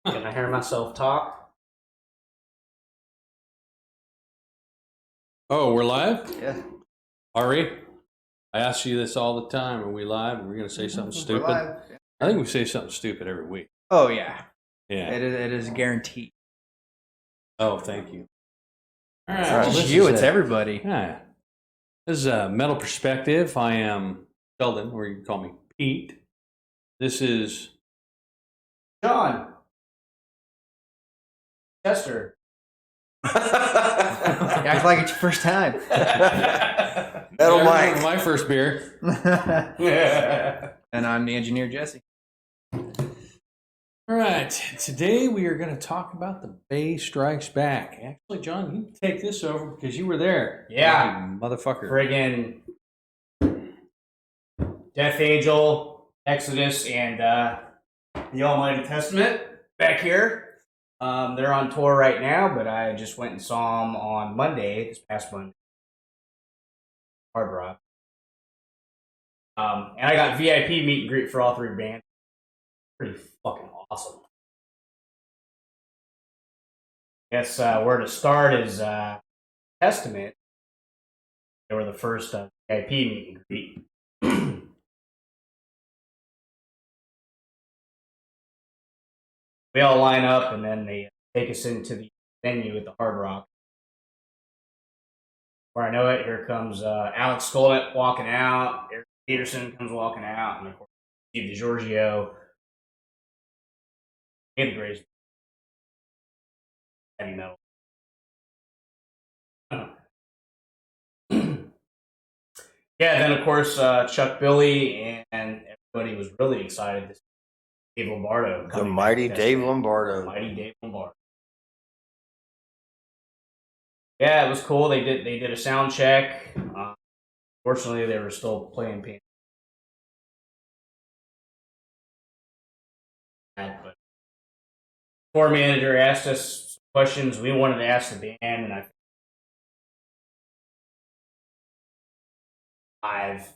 Can I hear myself talk? Oh, we're live? Yeah. Ari, I ask you this all the time. Are we live? Are we going to say something stupid? We're live. I think we say something stupid every week. Oh, yeah. Yeah. It is guaranteed. Oh, thank you. All right. It's not well, just this you, is it's everybody. Yeah. This is a Metal Perspective. I am Sheldon, or you can call me Pete. This is John. Chester. Act like it's your first time. Metal Yeah, Mike. my first beer. And I'm the engineer, Jesse. All right. Today we are going to talk about The Bay Strikes Back. Actually, John, you take this over because you were there. Yeah. You motherfucker. Friggin' Death Angel, Exodus, and the Almighty Testament back here. They're on tour right now, but I just went and saw them on Monday, this past Monday. Hard Rock. And I got VIP meet and greet for all three bands. Pretty fucking awesome. Guess where to start is Testament. They were the first VIP meet and greet. We all line up, and then they take us into the venue at the Hard Rock. Where I know it, here comes Alex Skolnick walking out, Eric Peterson comes walking out, and of course Steve DiGiorgio. And the greatest heavy metal. Yeah, then of course Chuck Billy and everybody was really excited to see Dave Lombardo. The mighty Dave Lombardo. Mighty Dave Lombardo. Yeah, it was cool. They did a sound check. Fortunately, they were still playing Pantera. But tour manager asked us questions we wanted to ask the band, and I've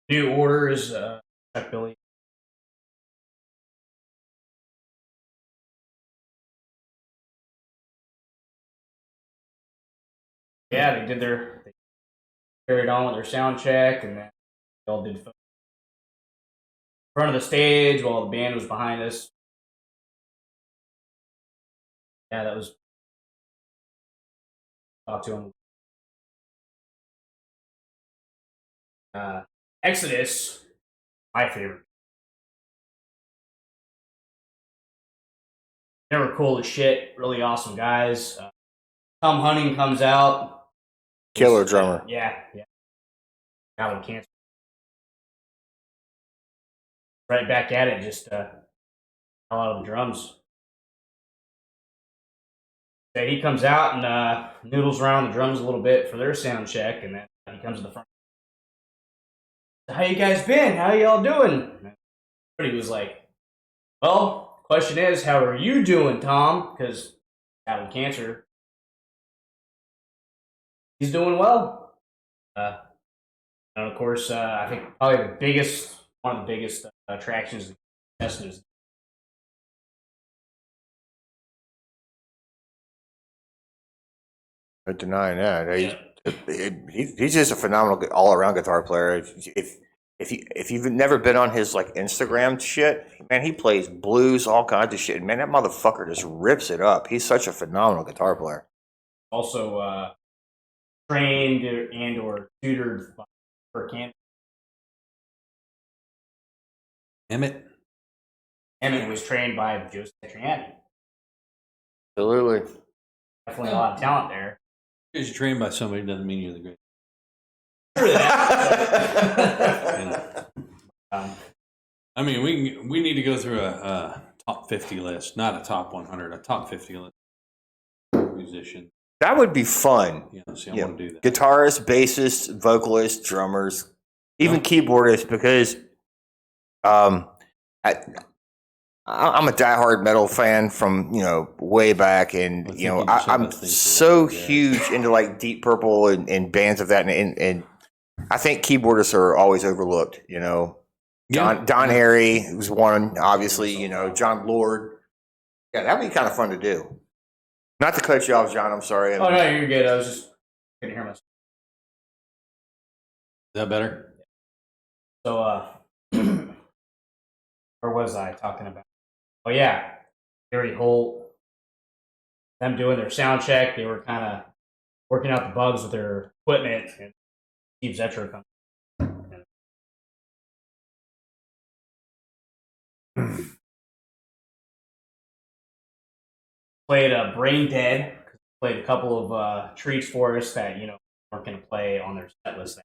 new orders. Chuck Billy. Yeah, they carried on with their sound check, and then they all did front of the stage while the band was behind us. Yeah, that was talk to him. Exodus, my favorite. They were cool as shit, really awesome guys. Tom Hunting comes out. Killer drummer. Yeah. Battle cancer. Right back at it, just fell out of the drums. So he comes out and noodles around the drums a little bit for their sound check, and then he comes to the front. How you guys been? How y'all doing? But he was like, well, question is, how are you doing, Tom? Because having cancer. He's doing well. And of course, I think probably one of the biggest attractions of the Testament is Not denying that. He's just a phenomenal all-around guitar player. If you've never been on his like Instagram shit, man, he plays blues, all kinds of shit. Man, that motherfucker just rips it up. He's such a phenomenal guitar player. also trained and or tutored for Canada. Emmett. Emmett was trained by Joseph Satriani. Absolutely. Definitely a lot of talent there. Because you're trained by somebody doesn't mean you're the greatest. I mean, we need to go through a top 50 list, not a top 100, a top 50 list musician. That would be fun. Yeah, see, I want to do that. Guitarists, bassists, vocalists, drummers, even keyboardists, because I'm a diehard metal fan from way back, and I'm so huge into like Deep Purple and bands of that, and I think keyboardists are always overlooked. You know, Don Airy was one, obviously. You know, John Lord. Yeah, that'd be kind of fun to do. Not to cut you off, John. I'm sorry. Oh no, you're good. I was just couldn't hear myself. Is that better? So, where was I talking about? Oh yeah, Gary Holt. Them doing their sound check. They were kind of working out the bugs with their equipment, and Steve Zetcher comes. Played Brain Dead. Played a couple of treats for us that weren't going to play on their set list.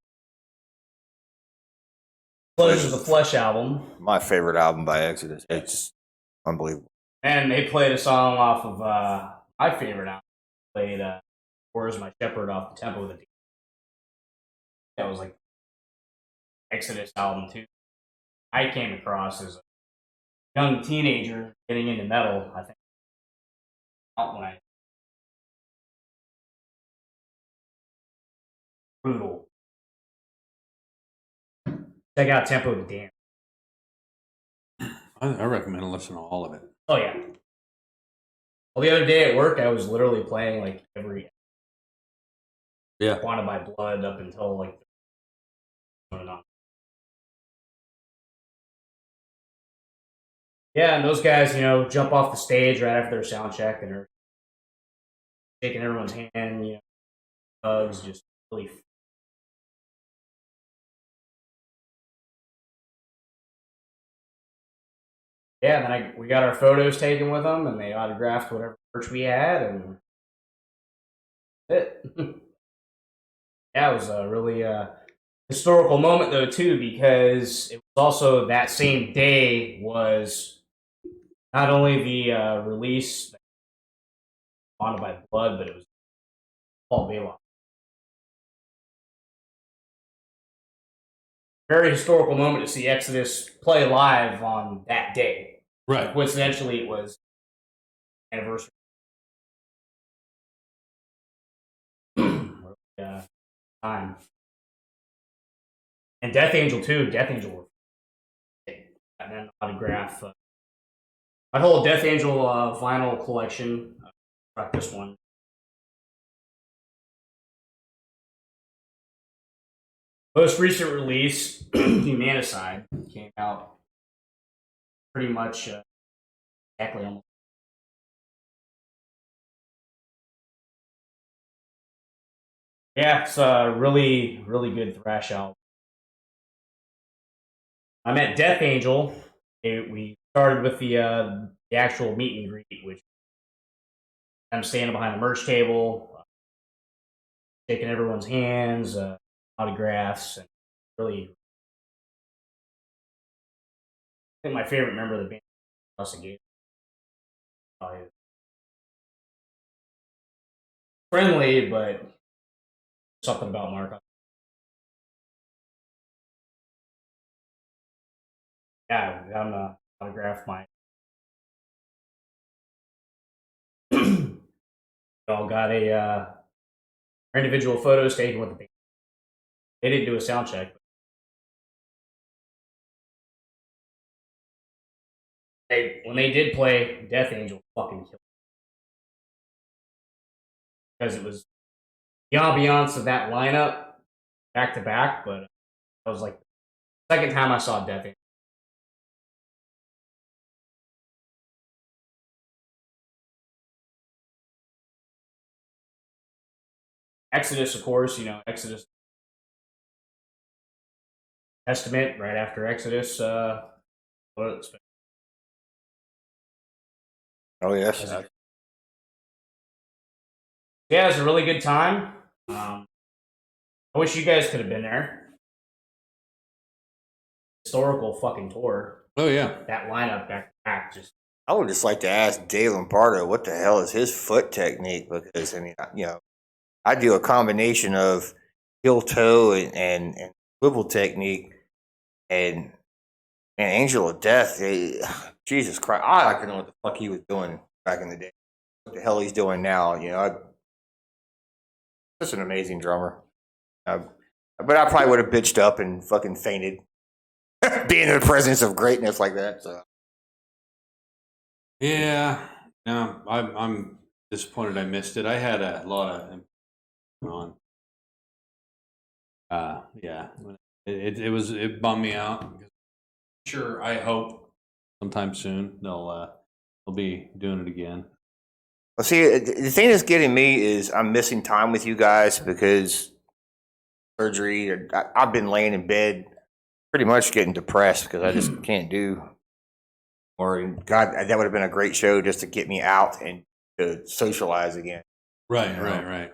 Close of the Flesh album. My favorite album by Exodus. It's just unbelievable. And they played a song off of my favorite album. Played Where's My Shepherd off the Temple of the Deep. That was like Exodus album too. I came across as a young teenager getting into metal. I think when I brutal. Check out Tempo of the Damned. I recommend listening to all of it. Oh yeah. Well, the other day at work, I was literally playing like every Wanted by Blood up until like yeah, and those guys, jump off the stage right after their sound check and are shaking everyone's hand, hugs, just really. Yeah, and then we got our photos taken with them, and they autographed whatever merch we had, and it. Yeah, it was a really historical moment though too, because it was also that same day was not only the release Wanted by Blood, but it was Paul Bailoff. Very historical moment to see Exodus play live on that day. Right. Coincidentally, it was anniversary. Time. And Death Angel too. Death Angel were and then autograph. My whole Death Angel vinyl collection. Got this one. Most recent release, Humanicide, came out pretty much exactly almost. Yeah, it's a really, really good thrash album. I met Death Angel. We started with the actual meet and greet, which I'm standing behind the merch table, shaking everyone's hands, autographs, and really. I think my favorite member of the band was Russ Gage. Friendly, but something about Mark. Yeah, I'm gonna autograph my. All got a individual photos taken with the band. They didn't do a sound check. When they did play, Death Angel fucking killed. Because it was the ambiance of that lineup back to back, but that was like the second time I saw Death Angel. Exodus, of course, Exodus Testament right after Exodus. Oh yes. Yeah, it was a really good time. I wish you guys could have been there. Historical fucking tour. Oh yeah. That lineup back to back just. I would just like to ask Dave Lombardo what the hell is his foot technique, because I mean, I do a combination of heel toe and swivel technique, and Angel of Death. Jesus Christ, I don't know what the fuck he was doing back in the day. What the hell he's doing now? Just an amazing drummer. I've But I probably would have bitched up and fucking fainted, being in the presence of greatness like that. So. Yeah, no, I'm disappointed I missed it. I had a lot of on. Yeah, it bummed me out. Sure, I hope sometime soon they'll be doing it again. Well, see, the thing that's getting me is I'm missing time with you guys because surgery. I've been laying in bed, pretty much getting depressed because I just can't do. Or God, that would have been a great show just to get me out and to socialize again. Right, You know? right.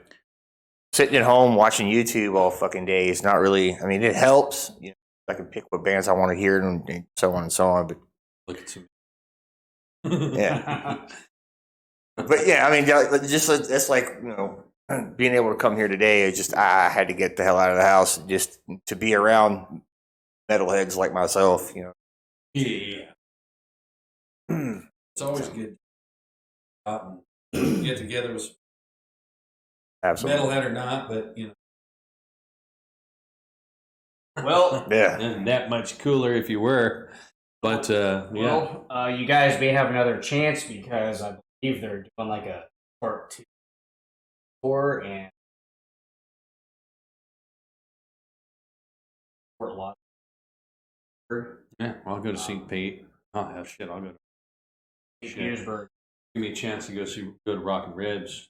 Sitting at home watching YouTube all fucking day is not really. I mean, it helps. You know, I can pick what bands I want to hear and so on and so on. But Look at some. yeah, but yeah, I mean, just it's like being able to come here today. It's just I had to get the hell out of the house just to be around metalheads like myself. You know. Yeah. It's always good. Get together with Absolutely. metalhead or not, but you know. Well, Yeah. Isn't that much cooler if you were, but yeah. well, you guys may have another chance because I believe they're doing like a part 2 tour and Fort Lauderdale, Yeah, I'll go to St. Pete. Oh hell, shit! I'll go to St. Shit. Petersburg. give me a chance to go to Rock and Ribs,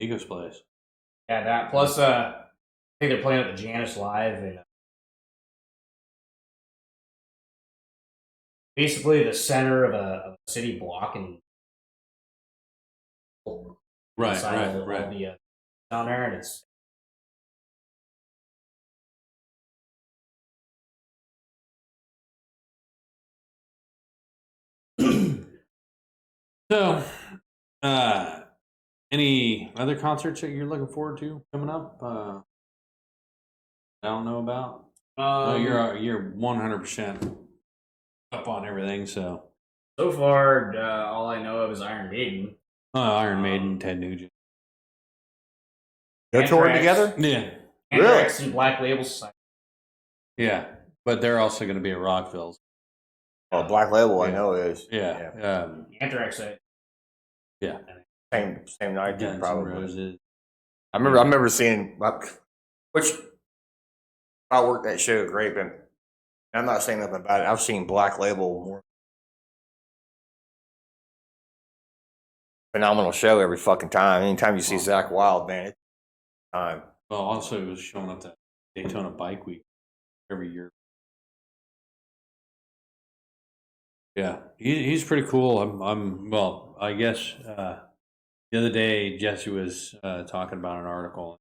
Ego's place. Yeah, that plus I think they're playing at the Janus Live and basically the center of a city block and Right, inside right, all right. the down there, and it's So, any other concerts that you're looking forward to coming up? I don't know about. No, you're 100% up on everything. So, so far all I know of is Iron Maiden. Iron Maiden, Ted Nugent. They're touring Anthrax. together. Yeah, Anthrax and Black Label Society. yeah, but they're also going to be at Rockville. Oh, Black Label, I Yeah. know is. Yeah, Anthrax. yeah. Same night, Guns N' probably. Roses. I remember seeing which I worked that show great, but I'm not saying nothing about it. I've seen Black Label more phenomenal show every fucking time. Anytime you see Zach Wild, man, it's time. Well, also, he was showing up to Daytona Bike Week every year. Yeah, he's pretty cool. Well, I guess the other day Jesse was talking about an article.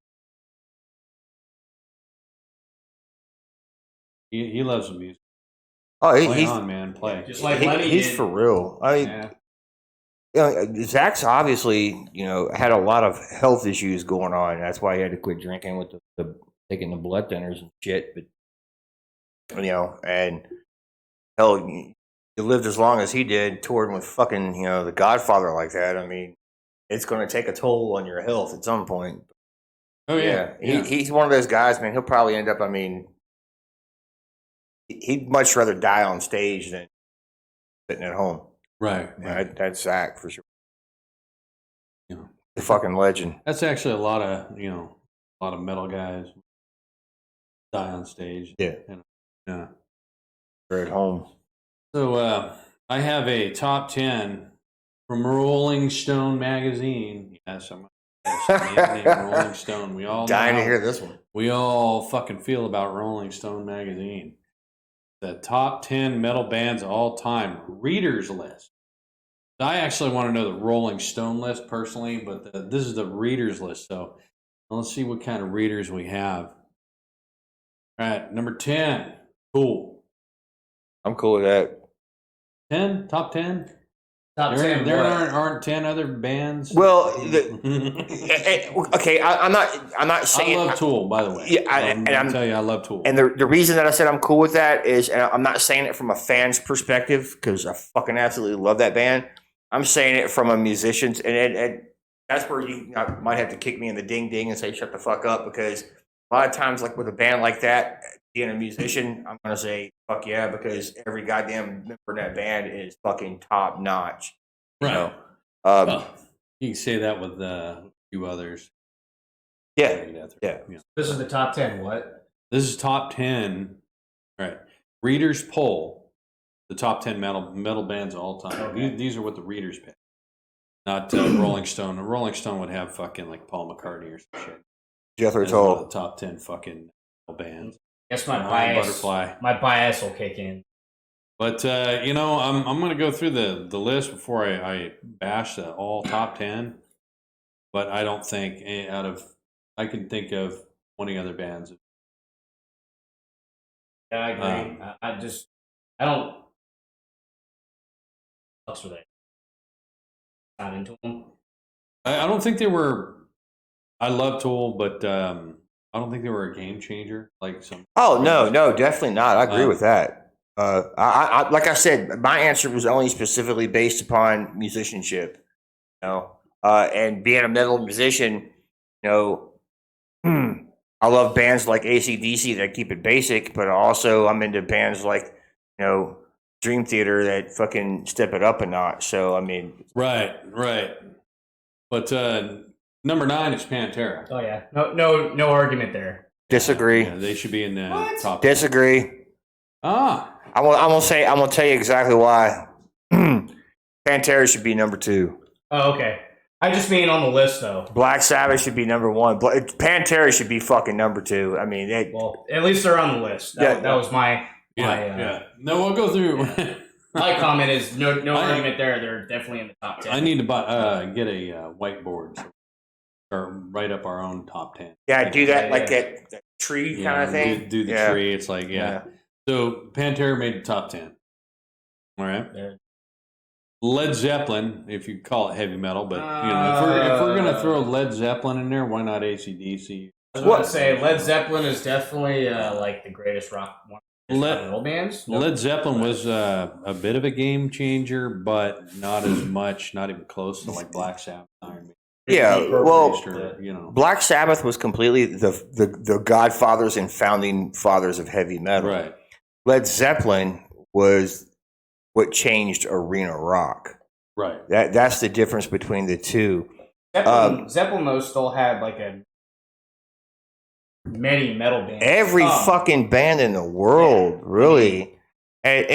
He loves the music. Oh, Play he's on, man, play. Just like Lenny he's did. for real. I mean, Yeah. Zach's obviously had a lot of health issues going on. That's why he had to quit drinking with the taking the blood thinners and shit. But and hell, you lived as long as he did, touring with fucking the Godfather like that. I mean, it's going to take a toll on your health at some point. Oh yeah. He's one of those guys, man. He'll probably end up. I mean, he'd much rather die on stage than sitting at home. Right. That's Zach for sure. Yeah. The fucking legend. That's actually a lot of metal guys die on stage. Yeah. Yeah. They're at home. So I have a top 10 from Rolling Stone magazine. Yes, Rolling Stone. We all Dying know to hear this one. we all fucking feel about Rolling Stone magazine. The top 10 metal bands of all time readers list. I actually want to know the Rolling Stone list personally, but this is the readers list. So let's see what kind of readers we have. All right, number 10, Tool. I'm cool with that. 10, top 10. Top 10. There what? aren't 10 other bands. Well, okay, I'm not saying I love Tool, by the way. Yeah, I'm tell you, I love Tool. And the reason that I said I'm cool with that is, and I'm not saying it from a fan's perspective because I fucking absolutely love that band. I'm saying it from a musician's, and that's where you might have to kick me in the ding ding and say shut the fuck up because a lot of times, like with a band like that, being a musician, I'm gonna say fuck yeah, because every goddamn member in that band is fucking top notch. You Right. know? Well, you can say that with a few others. Yeah. This is the top 10. What? This is top 10. All right. Readers poll the top 10 metal bands of all time. Okay. These are what the readers pick, not Rolling Stone. Rolling Stone would have fucking like Paul McCartney or some shit. Jethro As one of Tull. the top 10 fucking metal bands. Guess my Iron bias. Butterfly. My bias will kick in. But I'm going to go through the list before I bash the all top 10. But I don't think I can think of 20 other bands. Yeah, I agree. I don't. What's for that? Not into them. I don't think they were. I love Tool, but I don't think they were a game changer like some. Oh no, definitely not. I agree with that. I like I said, my answer was only specifically based upon musicianship. You know, and being a metal musician, you know, I love bands like AC/DC that keep it basic, but also I'm into bands like, you know, Dream Theater that fucking step it up a notch. So I mean, right. But number 9 is Pantera. Oh yeah, no argument there. disagree. Yeah, they should be in the top. Disagree. Ah, I'm gonna tell you exactly why. Pantera should be number 2. Oh, okay. I just mean on the list though. Black Sabbath should be number 1. Pantera should be fucking number 2. I mean, Well, at least they're on the list. That was my. yeah. No, we'll go through. My comment is no argument there. They're definitely in the top 10. I need to get a whiteboard or write up our own top 10. yeah, do that like that tree kind of thing. Do the tree. It's like So Pantera made the top 10. All right. Yeah. Led Zeppelin, if you call it heavy metal, but if we're gonna throw Led Zeppelin in there, why not AC/DC? I was going to say Led Zeppelin is definitely like the greatest rock metal bands. Led Zeppelin was a bit of a game changer, but not as much, not even close to like Black Sabbath, Iron Maiden. Yeah, well, Or, Black Sabbath was completely the godfathers and founding fathers of heavy metal. right. Led Zeppelin was what changed arena rock. Right. That's the difference between the two. Zeppelin though still had like many metal bands. Every fucking band in the world, really. And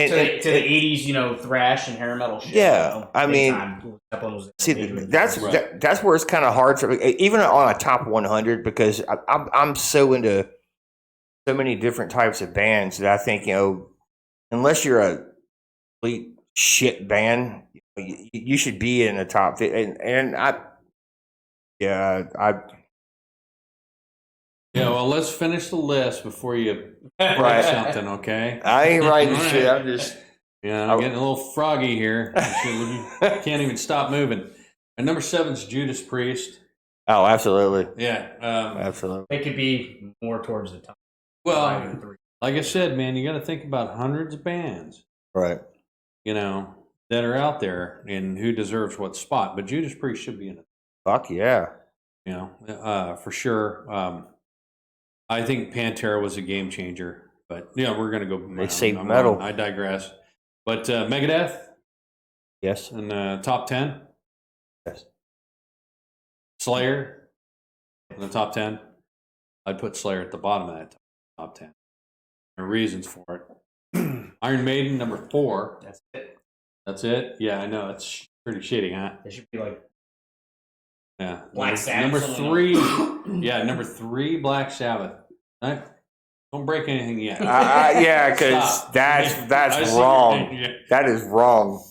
to the 80s, thrash and hair metal shit. Yeah, I mean, Zeppelin was see, that's where it's kind of hard for even on a top 100 because I'm so into so many different types of bands that I think unless you're a complete shit band, you should be in the top 50. And Well, let's finish the list before you Right. something, okay? I ain't writing shit. I'm just I'm getting a little froggy here. Can't even stop moving. And number 7 is Judas Priest. Oh, absolutely. Yeah. Absolutely. It could be more towards the top. Well, like I said, man, you got to think about hundreds of bands, Right. that are out there and who deserves what spot. But Judas Priest should be in it. Fuck yeah. For sure. I think Pantera was a game changer, but we're gonna go. They saved metal. I digress. But Megadeth Yes. in the top 10. Yes. Slayer in the top 10. I'd put Slayer at the bottom of that top 10. There are reasons for it. Iron Maiden number 4. That's it. That's it. Yeah, I know it's pretty shitty, huh? It should be like Yeah. Black Sabbath. Number 3. Yeah, number 3, Black Sabbath. Don't break anything yet. Yeah, because that's wrong. Yeah. That is wrong.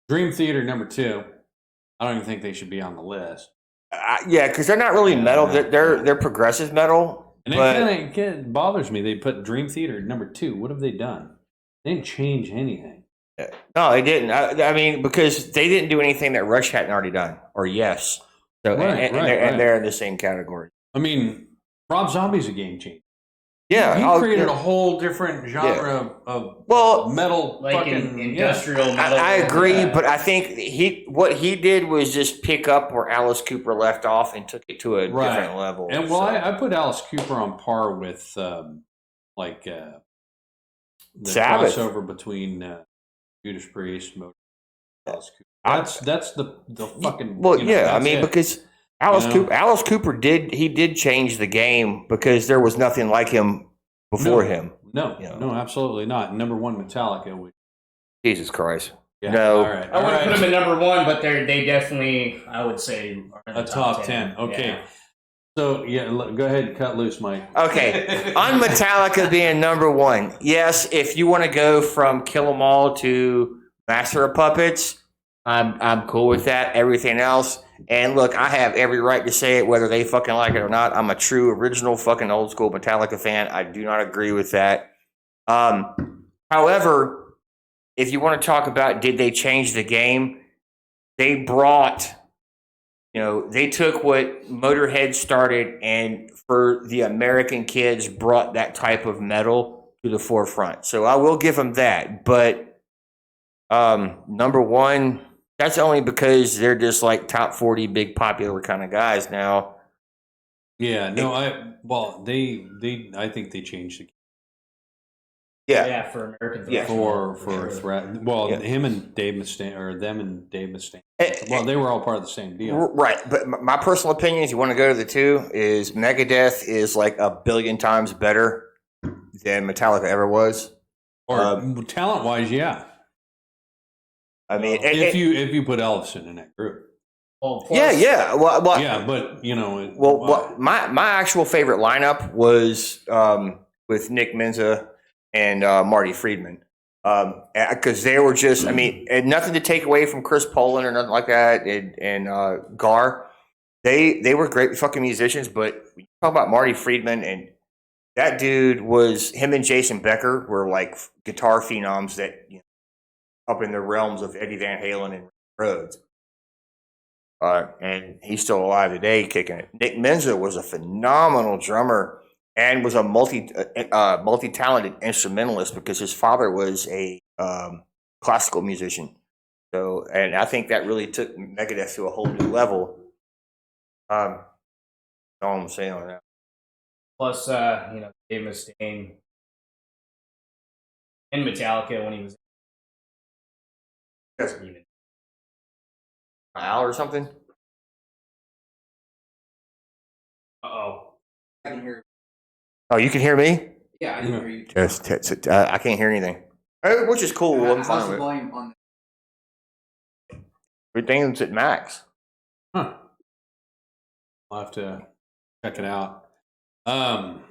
Dream Theater number 2. I don't even think they should be on the list. Yeah, because they're not really metal. They're progressive metal. And it kind of bothers me. They put Dream Theater number 2. What have they done? They didn't change anything. No, they didn't. I mean, because they didn't do anything that Rush hadn't already done, or Yes. So, and they're in the same category. I mean, Rob Zombie's a game changer. Yeah, he created yeah. a whole different genre of Well, metal, Like fucking industrial metal. I agree, yeah. but I think what he did was just pick up where Alice Cooper left off and took it to a different level. And well, I put Alice Cooper on par with like the Sabbath. crossover between Judas Priest, Alice Cooper. That's the fucking. Well, you know, yeah, I that's mean it. because Alice Cooper did change the game because there was nothing like him before him. No, You know. no, absolutely not. Number one, Metallica. Jesus Christ. Yeah, No. all right. I wouldn't put them at number one, but they definitely, I would say, are in the A top 10. Okay. Yeah. So, yeah, go ahead and cut loose, Mike. Okay, on Metallica being number one, yes, if you want to go from Kill 'Em All to Master of Puppets, I'm cool with that. Everything else, and look, I have every right to say it, whether they fucking like it or not. I'm a true, original, fucking old school Metallica fan. I do not agree with that. However, if you want to talk about did they change the game, they brought. They took what Motorhead started and for the American kids brought that type of metal to the forefront. So I will give them that. But number one, that's only because they're just like top 40 big popular kind of guys now. Yeah, no, I think they changed the game. Yeah. For American Yeah. thrash For sure. threat. Well, Yeah. him and Dave Mustaine, or them and Dave Mustaine. Eh, Well, they were all part of the same deal. Right. But my personal opinion, if you want to go to the two, is Megadeth is like a billion times better than Metallica ever was. Or talent wise, yeah. I mean, If you put Ellefson in that group. Well, plus, yeah. Well, Yeah, but you know. my actual favorite lineup was with Nick Menza and Marty Friedman because they were just, I mean, and nothing to take away from Chris Poland or nothing like that, and Gar. They were great fucking musicians, but when you talk about Marty Friedman and that dude was him and Jason Becker were like guitar phenoms that up in the realms of Eddie Van Halen and Rhodes. And he's still alive today, kicking it. Nick Menza was a phenomenal drummer and was a multi-talented instrumentalist because his father was a classical musician. So, and I think that really took Megadeth to a whole new level. That's all I'm saying on that. Plus, Dave Mustaine in Metallica when he was even. Al or something? Uh-oh. I can hear. Oh, you can hear me? Yeah, I can hear you. I can't hear anything. Which is cool. I'm How's fine the with it. volume on? Everything's at max. Huh. I'll have to check it out. But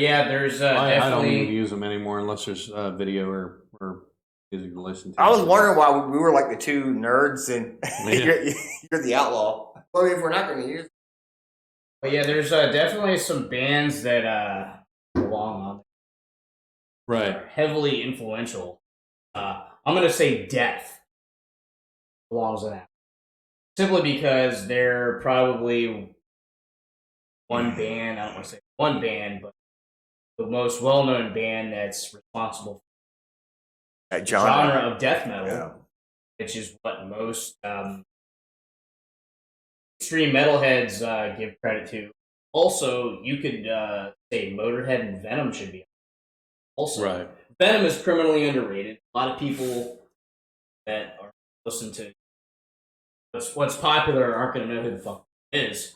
yeah, there's I don't definitely. even use them anymore unless there's video or music to listen to. I was wondering why we were like the two nerds and Yeah. you're the outlaw. Well, if we're not going to use it. But yeah, there's definitely some bands that belong on there. Right. Are heavily influential. I'm gonna say Death belongs in that. Simply because they're probably one band, I don't want to say one band, but the most well-known band that's responsible for That the genre. genre of death metal, Yeah. which is what most extreme metalheads give credit to. Also, you could say Motorhead and Venom should be. Also, Right. Venom is criminally underrated. A lot of people that are listening to what's popular aren't going to know who the fuck it is.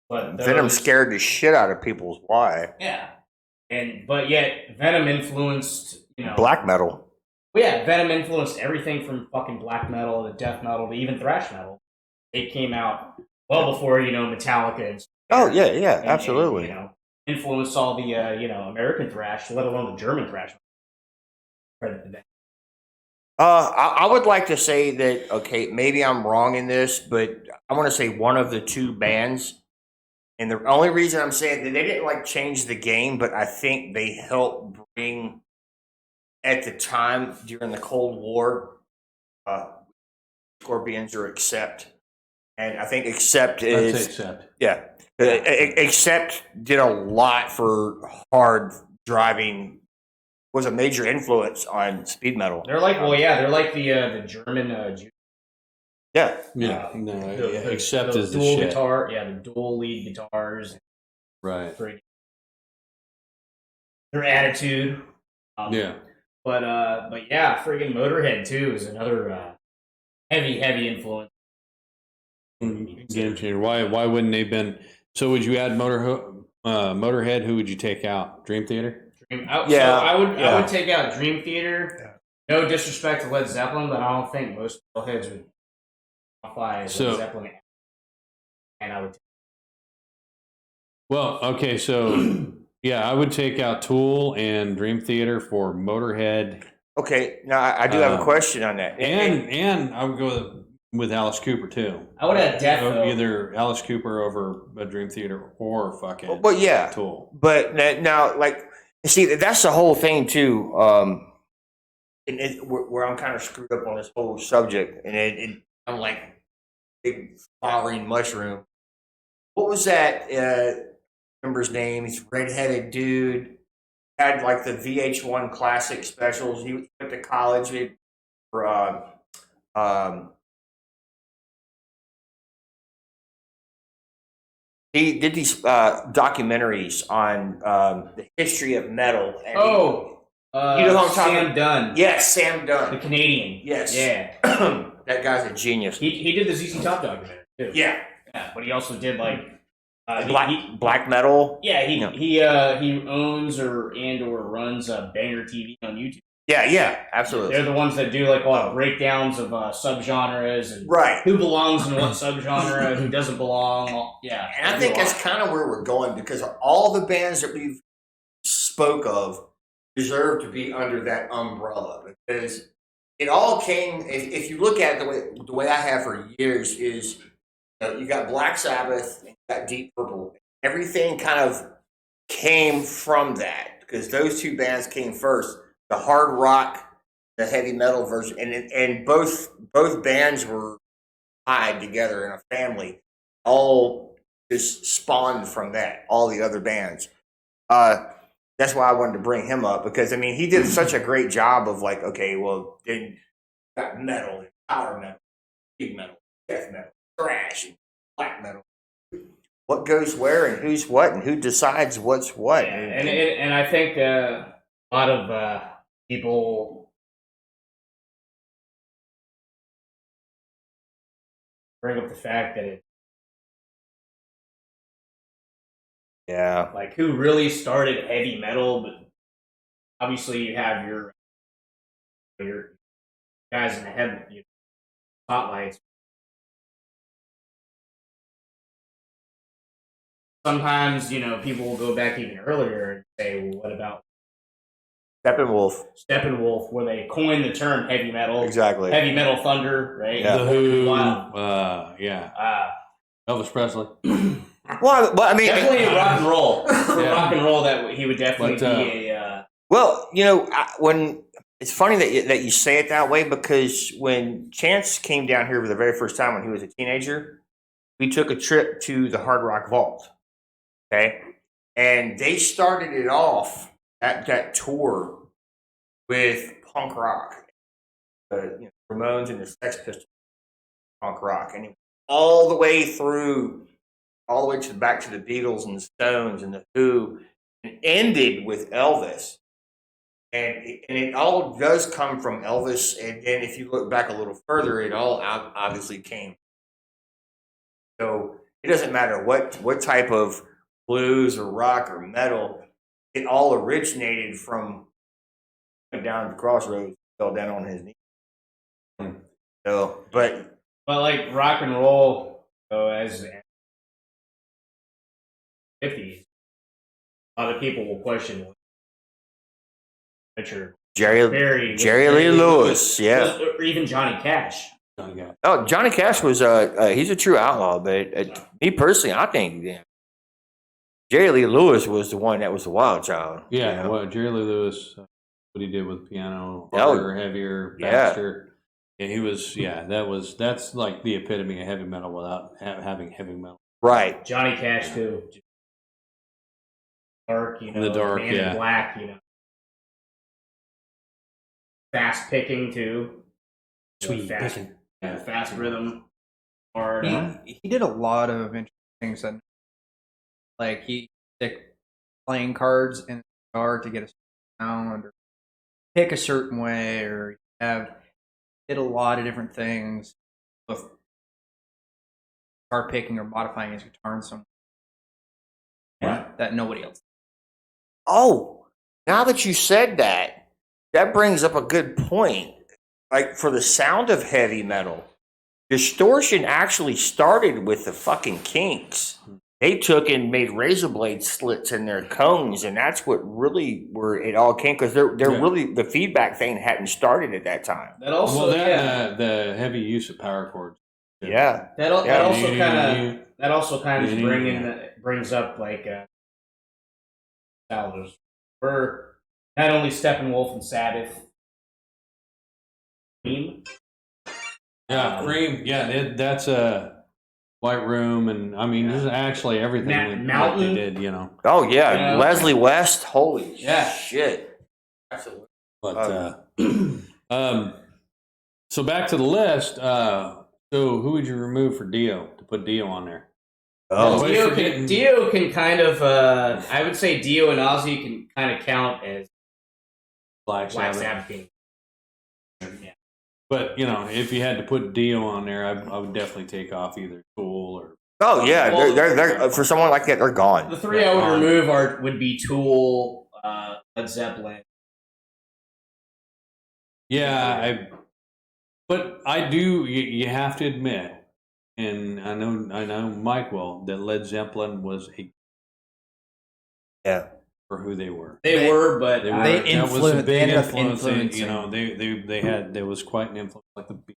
But Venom those- scared the shit out of people. Why? Yeah, but yet Venom influenced Black metal. Well, yeah, Venom influenced everything from fucking black metal to death metal to even thrash metal. It came out well before Metallica and Oh yeah, absolutely. influenced all the American thrash, let alone the German thrash. Credit to that. I would like to say that, okay, maybe I'm wrong in this, but I want to say one of the two bands, and the only reason I'm saying that they didn't like change the game, but I think they helped bring, at the time during the Cold War, Scorpions or Accept, And I think Accept Let's is accept. yeah. Accept did a lot for hard driving. Was a major influence on speed metal. They're like, they're like the German Judas. Yeah. Yeah, accept the is the dual shit. guitar, the dual lead guitars, Right. Their attitude. Yeah. But yeah, friggin' Motorhead too is another heavy influence. Game changer. Why wouldn't they have been? So would you add Motorhead? Who would you take out? Dream Theater. So I would take out Dream Theater. Yeah. No disrespect to Led Zeppelin, but I don't think most metalheads would qualify as Led Zeppelin. And I would. Well, okay, so yeah, I would take out Tool and Dream Theater for Motorhead. Okay, now I do have a question on that. And I would go with Alice Cooper too. I would add Death either Alice Cooper over a Dream Theater or fucking Tool. But now, like, see, that's the whole thing too. Where I'm kind of screwed up on this whole subject, and I'm like big flowering mushroom. What was that? Remember his name? He's a redheaded dude. Had like the VH1 classic specials. He went to college for he did these documentaries on the history of metal. And you know who I'm talking about? Sam Dunn. Yes, Sam Dunn, the Canadian. Yes, yeah, that guy's a genius. He did the ZZ Top documentary too. Yeah, but he also did like black metal. Yeah, he owns or runs Banger TV on YouTube. Yeah, absolutely. They're the ones that do like a lot of breakdowns of subgenres and who belongs in what subgenre, who doesn't belong. Yeah, and I think that's kind of where we're going because all the bands that we've spoke of deserve to be under that umbrella because it all came. If you look at it the way I have for years is you got Black Sabbath and you got Deep Purple. Everything kind of came from that because those two bands came first. The hard rock, the heavy metal version, and both bands were tied together in a family. All just spawned from that. All the other bands. That's why I wanted to bring him up because I mean he did such a great job of like, okay, well, then got metal, power metal, big metal, death metal, thrash, and black metal. What goes where and who's what and who decides what's what. Yeah, and I think a lot of people bring up the fact that like who really started heavy metal, but obviously you have your guys in the head spotlights. Sometimes, people will go back even earlier and say, well, what about Steppenwolf, where they coined the term heavy metal. Exactly. Heavy metal thunder, right? The Who. Elvis Presley. well, I mean, definitely rock and roll. For rock and roll, that he would definitely be a. Well, when it's funny that you say it that way because when Chance came down here for the very first time when he was a teenager, we took a trip to the Hard Rock Vault. Okay, and they started it off at that tour with punk rock, Ramones and the Sex Pistols, punk rock, and all the way back to the Beatles and the Stones and the Who, and ended with Elvis. And it all does come from Elvis, and then if you look back a little further, it all obviously came. So it doesn't matter what type of blues or rock or metal, it all originated from down the crossroads, fell down on his knee. So, but like rock and roll, as 50s, a lot of people will question Richard, Jerry Lee Lewis, or even Johnny Cash. Oh, Johnny Cash was he's a true outlaw, but me personally, I think Jerry Lee Lewis was the one that was the wild child. Yeah, well, Jerry Lee Lewis, what he did with piano, harder, heavier, faster. Yeah, he was. Yeah, that's like the epitome of heavy metal without having heavy metal. Right. Johnny Cash too. Dark, In the dark, Man yeah. in Black, fast picking too. Sweet fast, picking. fast rhythm. Hard. He did a lot of interesting things, and like he stick playing cards in the guitar to get a sound, or pick a certain way, or did a lot of different things with guitar picking or modifying his guitar in some way that nobody else. Oh, now that you said that, that brings up a good point. Like for the sound of heavy metal, distortion actually started with the fucking Kinks. They took and made razor blade slits in their cones, and that's what really where it all came, because they're really, the feedback thing hadn't started at that time. That also, the heavy use of power chords. Yeah. That also kind of brings up like styles. We're not only Steppenwolf and Sabbath. Cream. Yeah, Cream. Yeah, that's a White Room, and I mean, this is actually everything that they did. Oh yeah, Leslie West. Holy shit. Absolutely. But so back to the list. So who would you remove for Dio to put Dio on there? Oh, Dio can kind of. I would say Dio and Ozzy can kind of count as Black Sabbath. King. Yeah. But if you had to put Dio on there, I would definitely take off either Tool or. Oh yeah, Well, they're for someone like that, they're gone. The three I would remove would be Tool, Led Zeppelin. Yeah, but I do. You have to admit, and I know Mike will, that Led Zeppelin was for who they were. They were, but They that was a influenced. They big ended up influence. influencing. They had, there was quite an influence, like the Beatles.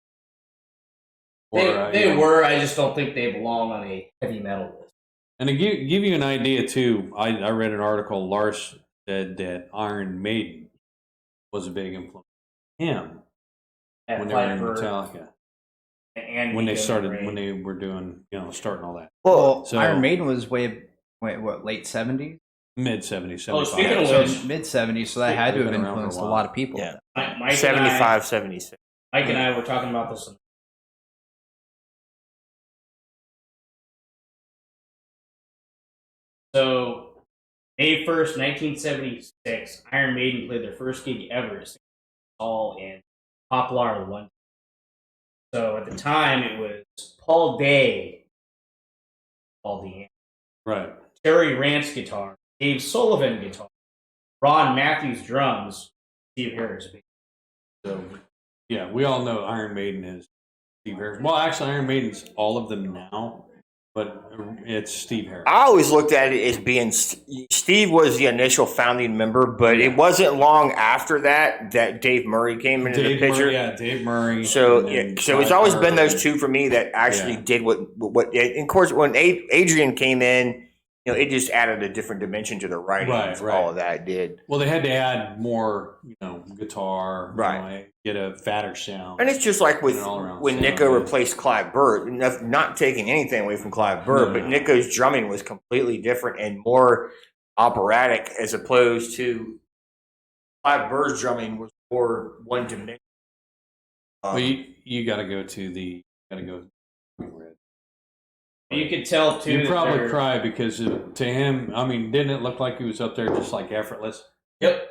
They were. I just don't think they belong on a heavy metal list. And to give you an idea too, I read an article. Lars said that Iron Maiden was a big influence on him when they were in Metallica. And when they were doing, starting all that. Well, So- Iron Maiden was late 70s? Mid 70s, Oh, 75. speaking of So which, mid 70s, so that had to They've have been around for a influenced a while. lot of people. Yeah. Mike 75, 76. Mike and I were talking about this. So, May 1st, 1976, Iron Maiden played their first gig ever all in Poplar, London. So, at the time, it was Paul Day, Paul Dean, Right. Terry Rance guitar, Dave Sullivan guitar, Ron Matthews drums, Steve Harris bass. So, yeah, we all know Iron Maiden is Steve Harris. Well, actually, Iron Maiden's all of them now, but it's Steve Harris. I always looked at it as being Steve was the initial founding member, but it wasn't long after that Dave Murray came into the picture. Dave Murray. So it's always been those two for me that actually did what. And of course, when Adrian came in, it just added a different dimension to the writing. Right. All of that did. Well, they had to add more, guitar, get a fatter sound. And it's just like with all-around when sound, Nico yeah. replaced Clive Burr. Not taking anything away from Clive Burr, but Nico's drumming was completely different and more operatic, as opposed to Clive Burr's drumming was more one dimensional. Well, you got to go to You could tell, too. You'd probably cry because to him, I mean, didn't it look like he was up there just like effortless? Yep.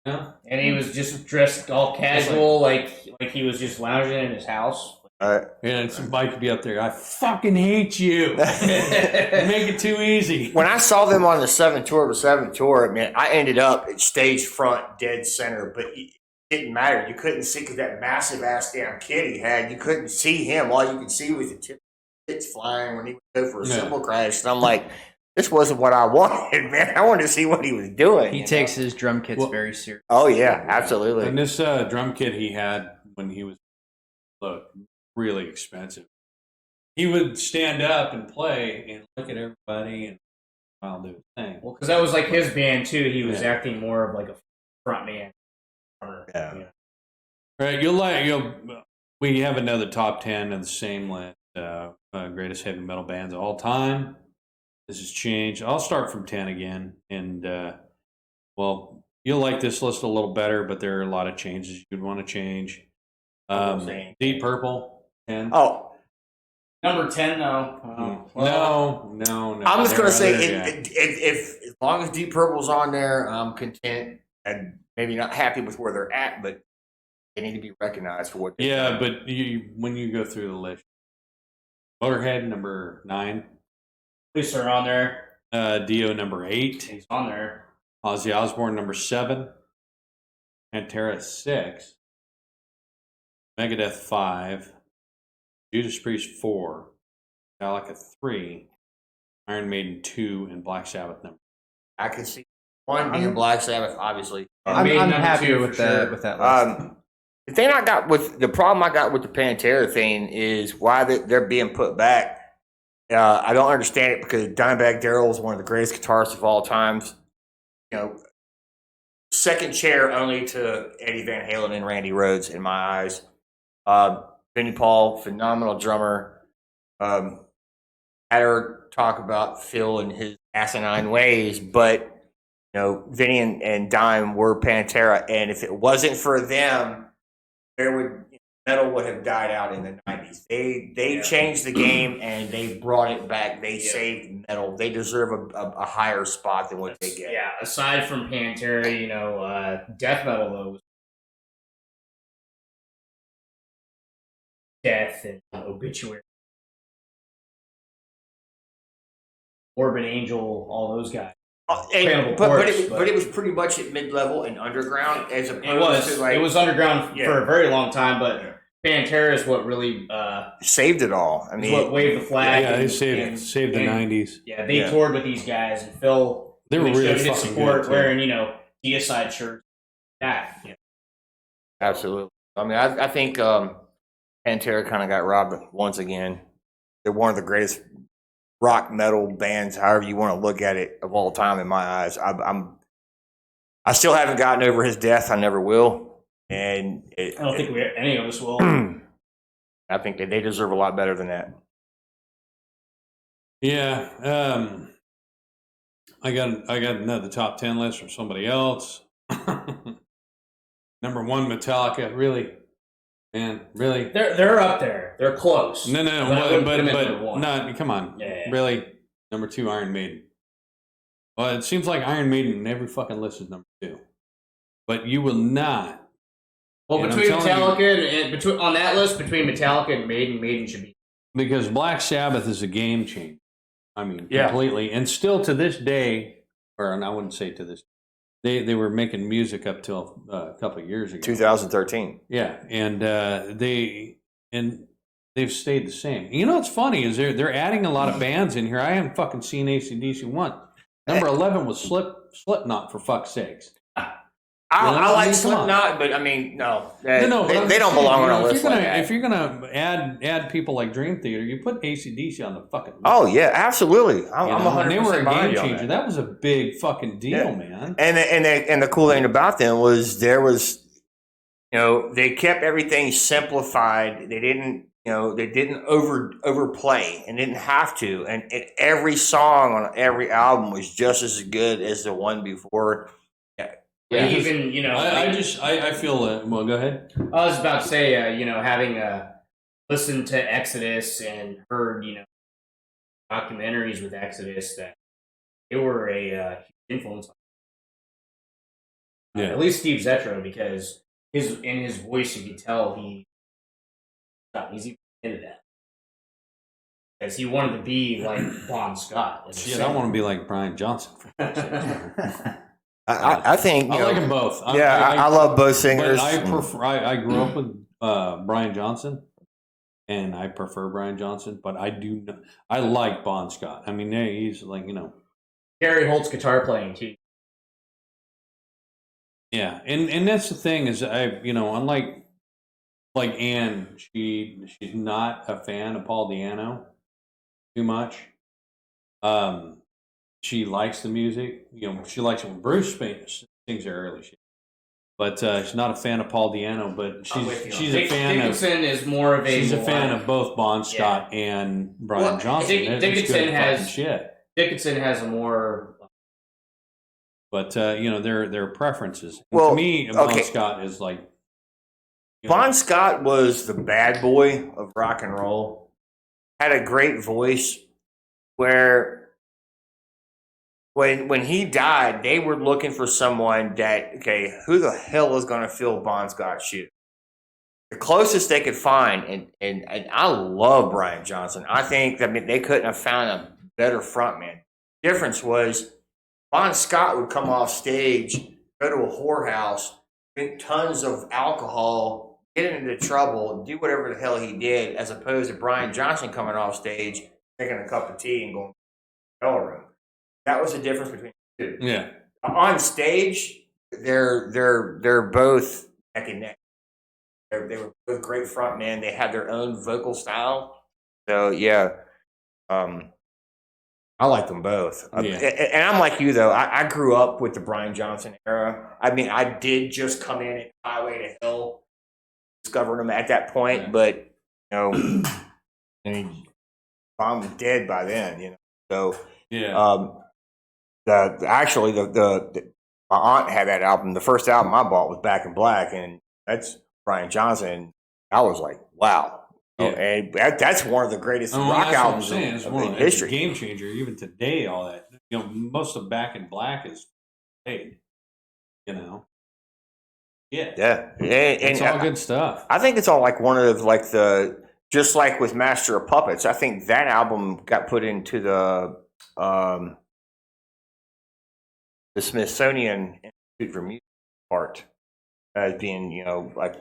Yeah. And he was just dressed all casual, like he was just lounging in his house. And somebody could be up there. I fucking hate you. You make it too easy. When I saw them on the 7th tour, man, I ended up at stage front, dead center, but it didn't matter. You couldn't see, because that massive ass damn kid he had, you couldn't see him. All you could see was the tip of his flying when he would go for a cymbal crash. And I'm like, this wasn't what I wanted, man. I wanted to see what he was doing. He takes his drum kits very seriously. Oh, yeah, absolutely. And this drum kit he had when he was really expensive. He would stand up and play and look at everybody and while do his thing. Well, because that was like his band too. He was acting more of like a front man. Yeah. Right, we have another top 10 of the same list, greatest heavy metal bands of all time. This has changed. I'll start from 10 again. And, well, you'll like this list a little better, but there are a lot of changes you'd want to change. Deep Purple, 10. Oh, Number 10, though. No. I'm just gonna say, Yeah. if as long as Deep Purple's on there, I'm content and maybe not happy with where they're at, but they need to be recognized for what. Yeah, but when you go through the list, Motorhead number 9, Police are on there. Dio number 8, He's on there. Ozzy Osbourne number 7, Pantera 6, Megadeth 5, Judas Priest 4, Metallica 3, Iron Maiden 2, and Black Sabbath number. I can see one being Black Sabbath, obviously. I'm Maiden number happy 2 with for that sure. with that list. The thing I got with the problem I got with the Pantera thing is why they're being put back. I don't understand it because Dimebag Darrell is one of the greatest guitarists of all times. You know, second chair only to Eddie Van Halen and Randy Rhoads in my eyes. Vinnie Paul, phenomenal drummer. Had her talk about Phil and his asinine ways, but you know, Vinny and Dime were Pantera, and if it wasn't for them, metal would have died out in the 90s. They changed the game and they brought it back. They saved metal. They deserve a higher spot than what they get. Yeah, aside from Pantera, you know, death metal, though, was Death and Obituary. Morbid Angel, all those guys. But it was pretty much at mid-level and underground as opposed to like... It was underground for a very long time, but Pantera is what really... saved it all. I mean... what waved the flag. Yeah, they saved the 90s. Yeah, they toured with these guys, and Phil... They were really showed his fucking support good, too. wearing, you know, Deicide shirts. That, you know. Absolutely. I mean, I think Pantera kind of got robbed once again. They're one of the greatest rock metal bands, however you want to look at it, of all time in my eyes. I still haven't gotten over his death. I never will. And I don't think any of us will. I think that they deserve a lot better than that. Yeah. I got another top 10 list from somebody else. Number 1, Metallica. Really? Man, really? They're up there. They're close. No, But I wouldn't put them at number but one. no, come on. Yeah. Really? Number 2, Iron Maiden. Well, it seems like Iron Maiden in every fucking list is number 2. But you will not. Well, And between I'm telling Metallica on that list, between Metallica and Maiden should be. Because Black Sabbath is a game changer. I mean, Yeah. completely. And still to this day, or I wouldn't say to this, they were making music up till a couple of years ago. 2013. Yeah, and they've stayed the same. You know what's funny is they're adding a lot of bands in here. I haven't fucking seen AC/DC once. Number 11 was Slipknot, for fuck's sakes. I like come on. Slipknot, but I mean, no. But I'm They just don't saying, belong you on know, a list like that. If you're gonna add people like Dream Theater, you put AC/DC on the fucking list. Oh, yeah, absolutely. I'm You know, 100% and they were a behind game you on changer. that. That was a big fucking deal, Yeah. man. And the cool thing about them was you know, they kept everything simplified. They didn't overplay and didn't have to. And every song on every album was just as good as the one before. Yeah, even, you know, I feel well, go ahead. I was about to say, you know, having listened to Exodus and heard, you know, documentaries with Exodus, that they were a huge influence. Yeah. At least Steve Zetro, because in his voice you could tell he's even into that. Because he wanted to be like Bon Scott. Shit, I want to be like Brian Johnson. I think I like them both. I love both singers. But I prefer. I grew up with Brian Johnson, and I prefer Brian Johnson. But I like Bon Scott. I mean, he's like, you know, Gary Holt's guitar playing too. yeah. And that's the thing is, unlike Ann, she's not a fan of Paul Di'Anno too much. She likes the music. You know, she likes it when Bruce sings her early shit. But she's not a fan of Paul Di'Anno, but she's a fan Dickinson is more of a. She's a fan of both Bon Scott and Brian Johnson. Dickinson has shit. Dickinson has a more. But their preferences. Well, to me, Bon Scott is like. Bon Scott was the bad boy of rock and roll. Had a great voice. Where when he died, they were looking for someone that, who the hell is going to fill Bon Scott's shoes? The closest they could find, and I love Brian Johnson. I think they couldn't have found a better frontman. Difference was Bon Scott would come off stage, go to a whorehouse, drink tons of alcohol, get into trouble, do whatever the hell he did, as opposed to Brian Johnson coming off stage, taking a cup of tea and going to the hotel room. That was the difference between the two. Yeah. On stage, they're both neck and neck. They were both great frontmen. They had their own vocal style. So yeah, I like them both. And I'm like you though. I grew up with the Brian Johnson era. I mean, I did just come in at Highway to Hell, discovering them at that point. But I mean, Tom was dead by then. So yeah. Actually, my aunt had that album. The first album I bought was Back in Black, and that's Brian Johnson. I was like, wow. Yeah. And that's one of the greatest rock albums in history. It's a game changer. Even today, all that most of Back in Black is played. Yeah, it's all good stuff. I think it's all like one of just like with Master of Puppets. I think that album got put into the Smithsonian Institute for Music part as being, like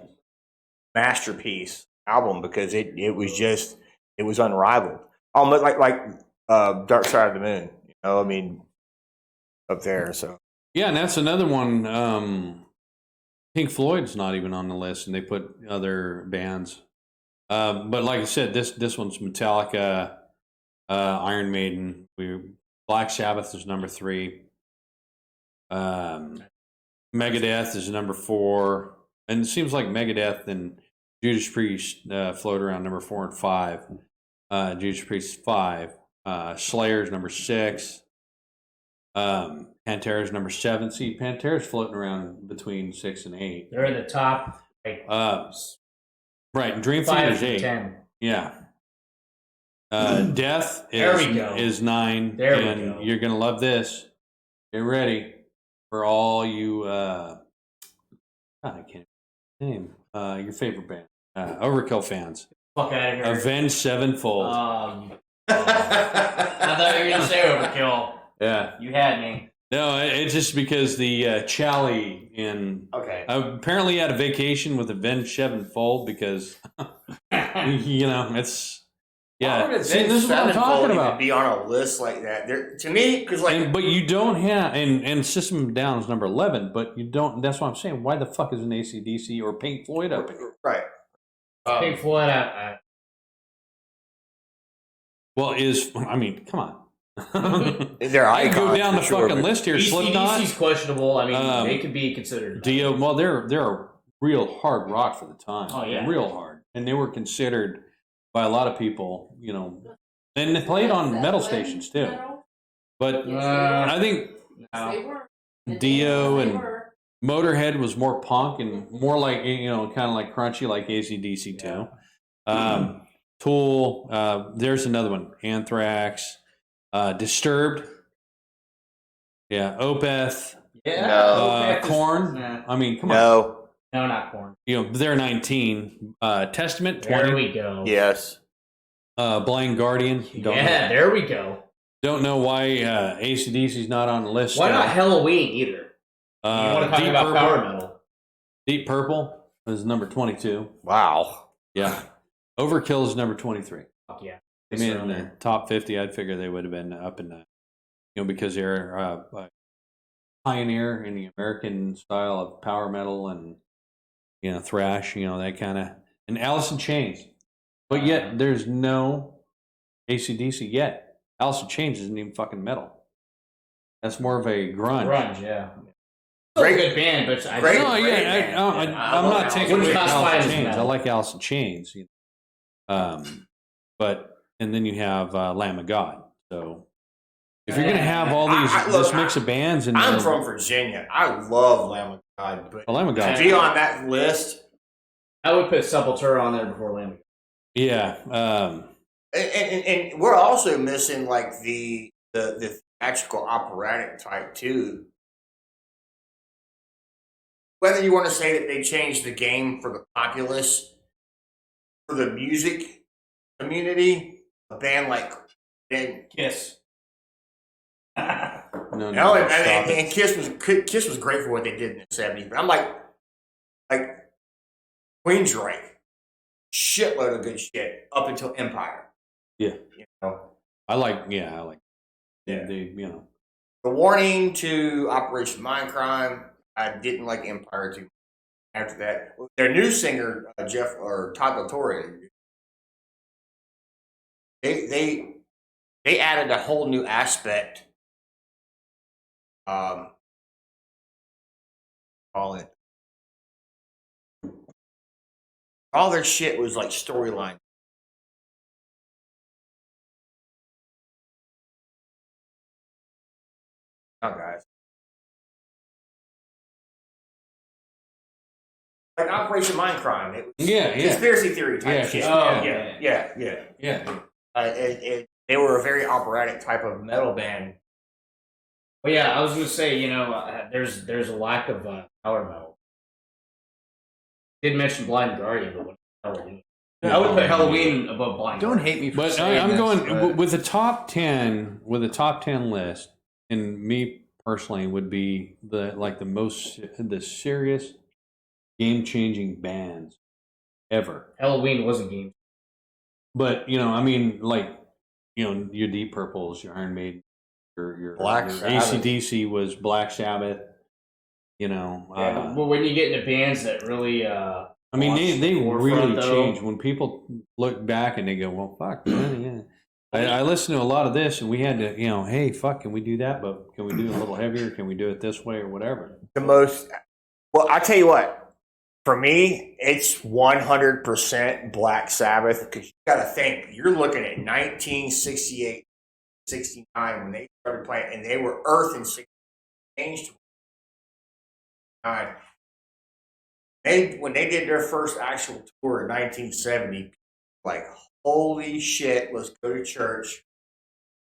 masterpiece album because it was unrivaled. Almost like Dark Side of the Moon. I mean, up there. So yeah, and that's another one. Pink Floyd's not even on the list, and they put other bands. But like I said, this one's Metallica, Iron Maiden. Black Sabbath is number 3. Megadeth is number 4, and it seems like Megadeth and Judas Priest float around number 4 and 5. Judas Priest 5. Slayer is number 6. Pantera is number 7. See, Pantera's floating around between 6 and 8. They're in the top. Right, Dream 5 Theater's to 8. 10. Yeah. Death is 9. There we and go. You're gonna love this. Get ready for all you I can't name your favorite band. Overkill fans. Fuck out of here. Avenged Sevenfold. I thought you were gonna say Overkill. Yeah. You had me. No, it's just because the Charlie apparently had a vacation with Avenged Sevenfold because it's. Yeah, see, this is what I'm talking about. Be on a list like that, to me, because but you don't have, and System of a Down is number 11, but you don't. That's what I'm saying. Why the fuck is an AC/DC or Pink Floyd up here? Right. Pink Floyd. I mean, come on. They're I icons. go down the fucking list here. Slipknot. ACDC's questionable. I mean, they could be considered. Dio. Well, they're a real hard rock for the time. Oh yeah, real hard, and they were considered by a lot of people, and they played on metal stations too. But I think Dio and Motorhead was more punk and more like kind of like crunchy, like AC/DC too. Tool. There's another one. Anthrax. Disturbed. Yeah. Opeth. Yeah. Korn. Nah. I mean, come on. No, not Korn. They're 19. Testament, 20. There we go. Yes. Blind Guardian. There we go. Don't know why AC/DC's not on the list. Why not Halloween either? You want to talk about power metal? Deep Purple is number 22. Wow. Yeah. Overkill is number 23. Fuck yeah. I mean, in the top 50, I'd figure they would have been up in that. Because they're a pioneer in the American style of power metal and thrash, that kind of, and Alice in Chains. But yet, there's no AC/DC yet. Alice in Chains isn't even fucking metal. That's more of a grunge. Grunge, yeah. Still a Great- good band, but I great- don't No, great yeah, band. I'm I not taking wouldn't away from classify Alice it in as Chains. I metal. like Alice in Chains. But and then you have Lamb of God. So if you're gonna have all these this mix of bands, and I'm from Virginia. I love Lamb of God, but Lamb of God, to be on that list, I would put Sepultura on there before Lamb. yeah. and we're also missing like the theatrical operatic type too. Whether you want to say that they changed the game for the populace, for the music community, a band like Kiss. No, No, and, stop and, it. and Kiss was great for what they did in the '70s. But I'm like Queensryche, shitload of good shit up until Empire. Yeah. You know, I like. Yeah. The The Warning to Operation Mindcrime. I didn't like Empire too. After that, their new singer Jeff or Todd LaTorre, they added a whole new aspect. Call it. All their shit was like storyline. Oh, guys. Like Operation Mindcrime. It was Yeah. conspiracy theory type Yeah, shit. oh, Yeah. They were a very operatic type of metal band. Well, yeah, I was going to say, there's a lack of power metal. Did mention Blind Guardian, but what Halloween? I would put Halloween above Blind Don't Guardian. hate me for But saying I'm this, going but with the top 10 list, and me personally would be the serious game changing bands ever. Halloween was a game. But I mean, your Deep Purples, your Iron Maiden, your Black your Sabbath. AC/DC was Black Sabbath. Well, when you get into bands that really, I mean, launched they the forefront, really though. changed. When people look back and they go, "Well, fuck, man, yeah." I listened to a lot of this, and we had to, hey, fuck, can we do that? But can we do it a little heavier? Can we do it this way or whatever? Well, I tell you what, for me, it's 100% Black Sabbath because you got to think, you're looking at 1968, 69 when they started playing, and they were Earth and changed. When they did their first actual tour in 1970, like, holy shit, let's go to church,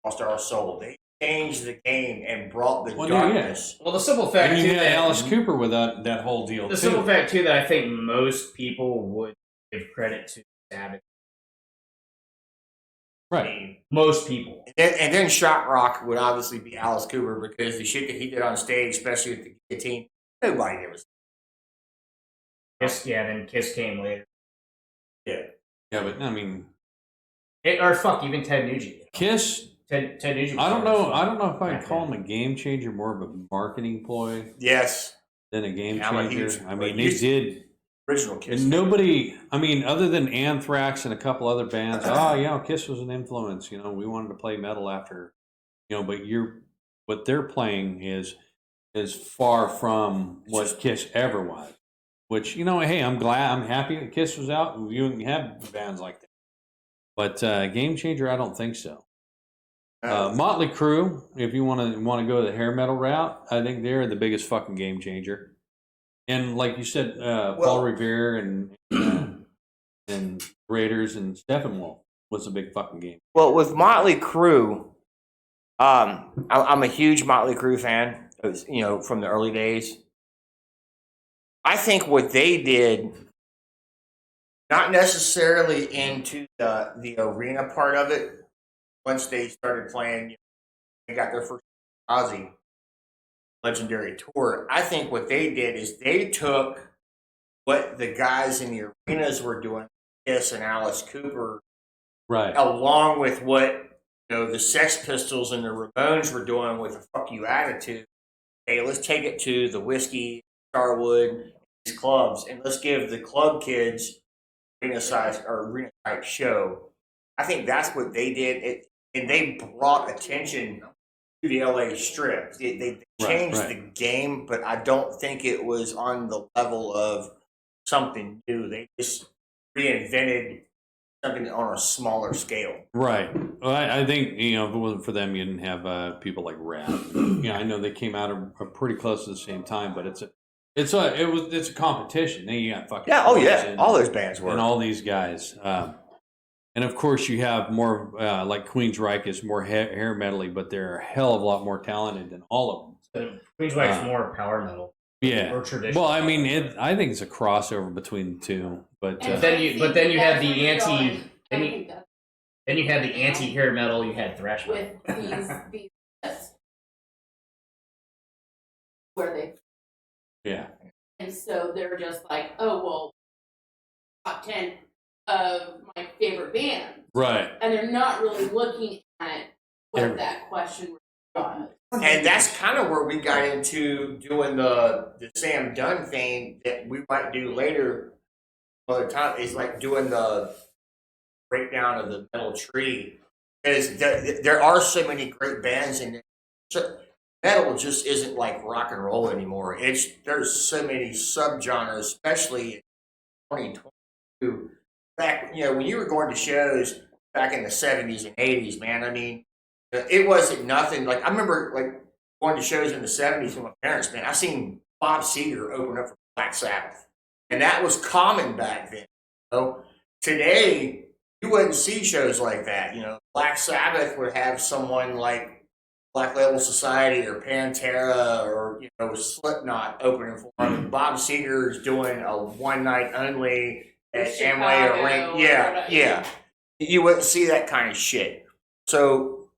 lost our soul. They changed the game and brought the darkness. Well, the simple fact And you too had that Alice Cooper with that whole deal. the too. simple fact too that I think most people would give credit to Sabbath. I Right. mean, most people. And then Shock Rock would obviously be Alice Cooper because the shit that he did on stage, especially with the guillotine, nobody ever. Then Kiss came later. Yeah, but I mean, Even Ted Nugent. Kiss. Ted Nugent. I don't know if I back can call then. him a game changer, more of a marketing ploy Yes, than a game Yeah, I'm a changer. huge- I mean, a they huge- did. original Kiss. And nobody, I mean, other than Anthrax and a couple other bands, Kiss was an influence. We wanted to play metal after, but what they're playing is far from what Kiss ever was. Which hey, I'm happy that Kiss was out. You can have bands like that, but game changer, I don't think so. Motley Crue, if you want to go the hair metal route, I think they're the biggest fucking game changer. And like you said, Paul Revere and Raiders and Steppenwolf was a big fucking game. Well, with Motley Crue, I'm a huge Motley Crue fan. It was, from the early days. I think what they did, not necessarily into the arena part of it, once they started playing, they got their first Ozzy legendary tour. I think what they did is they took what the guys in the arenas were doing, Kiss and Alice Cooper, Right. along with what the Sex Pistols and the Ramones were doing with the "fuck you" attitude. Hey, let's take it to the Whiskey, Starwood, these clubs, and let's give the club kids arena type show. I think that's what they did, and they brought attention to the LA Strip. They changed the game, but I don't think it was on the level of something new. They just reinvented something on a smaller scale. Right. Well, I think, you know, if it wasn't for them, you didn't have people like Rap. I know they came out pretty close at the same time, but it's a competition. Then you got fucking All those bands were, and all these guys. And of course, you have more like Queensryche is more hair metally, but they're a hell of a lot more talented than all of them. Queensryche's more power metal. Yeah. Or traditional. Well, I mean, I think it's a crossover between the two, but then you have the anti. Then you had the anti-hair metal. You had thrash metal. With these where they yeah. and so they're just like, oh well, top 10 of my favorite bands, Right. and they're not really looking at what that question was. and that's kind of where we got into doing the Sam Dunn thing that we might do later. Other time is like doing the breakdown of the metal tree, because there are so many great bands in there. So metal just isn't like rock and roll anymore. There's so many subgenres, especially in 2022. Back, when you were going to shows back in the 70s and 80s, man, I mean, it wasn't nothing. Like, I remember, like, going to shows in the 70s with my parents, man. I seen Bob Seger open up for Black Sabbath. And that was common back then. Today, you wouldn't see shows like that. Black Sabbath would have someone like Black Label Society or Pantera or, Slipknot opening for them. Bob Seger's doing a one night only at Amway Arena. Yeah. You wouldn't see that kind of shit. So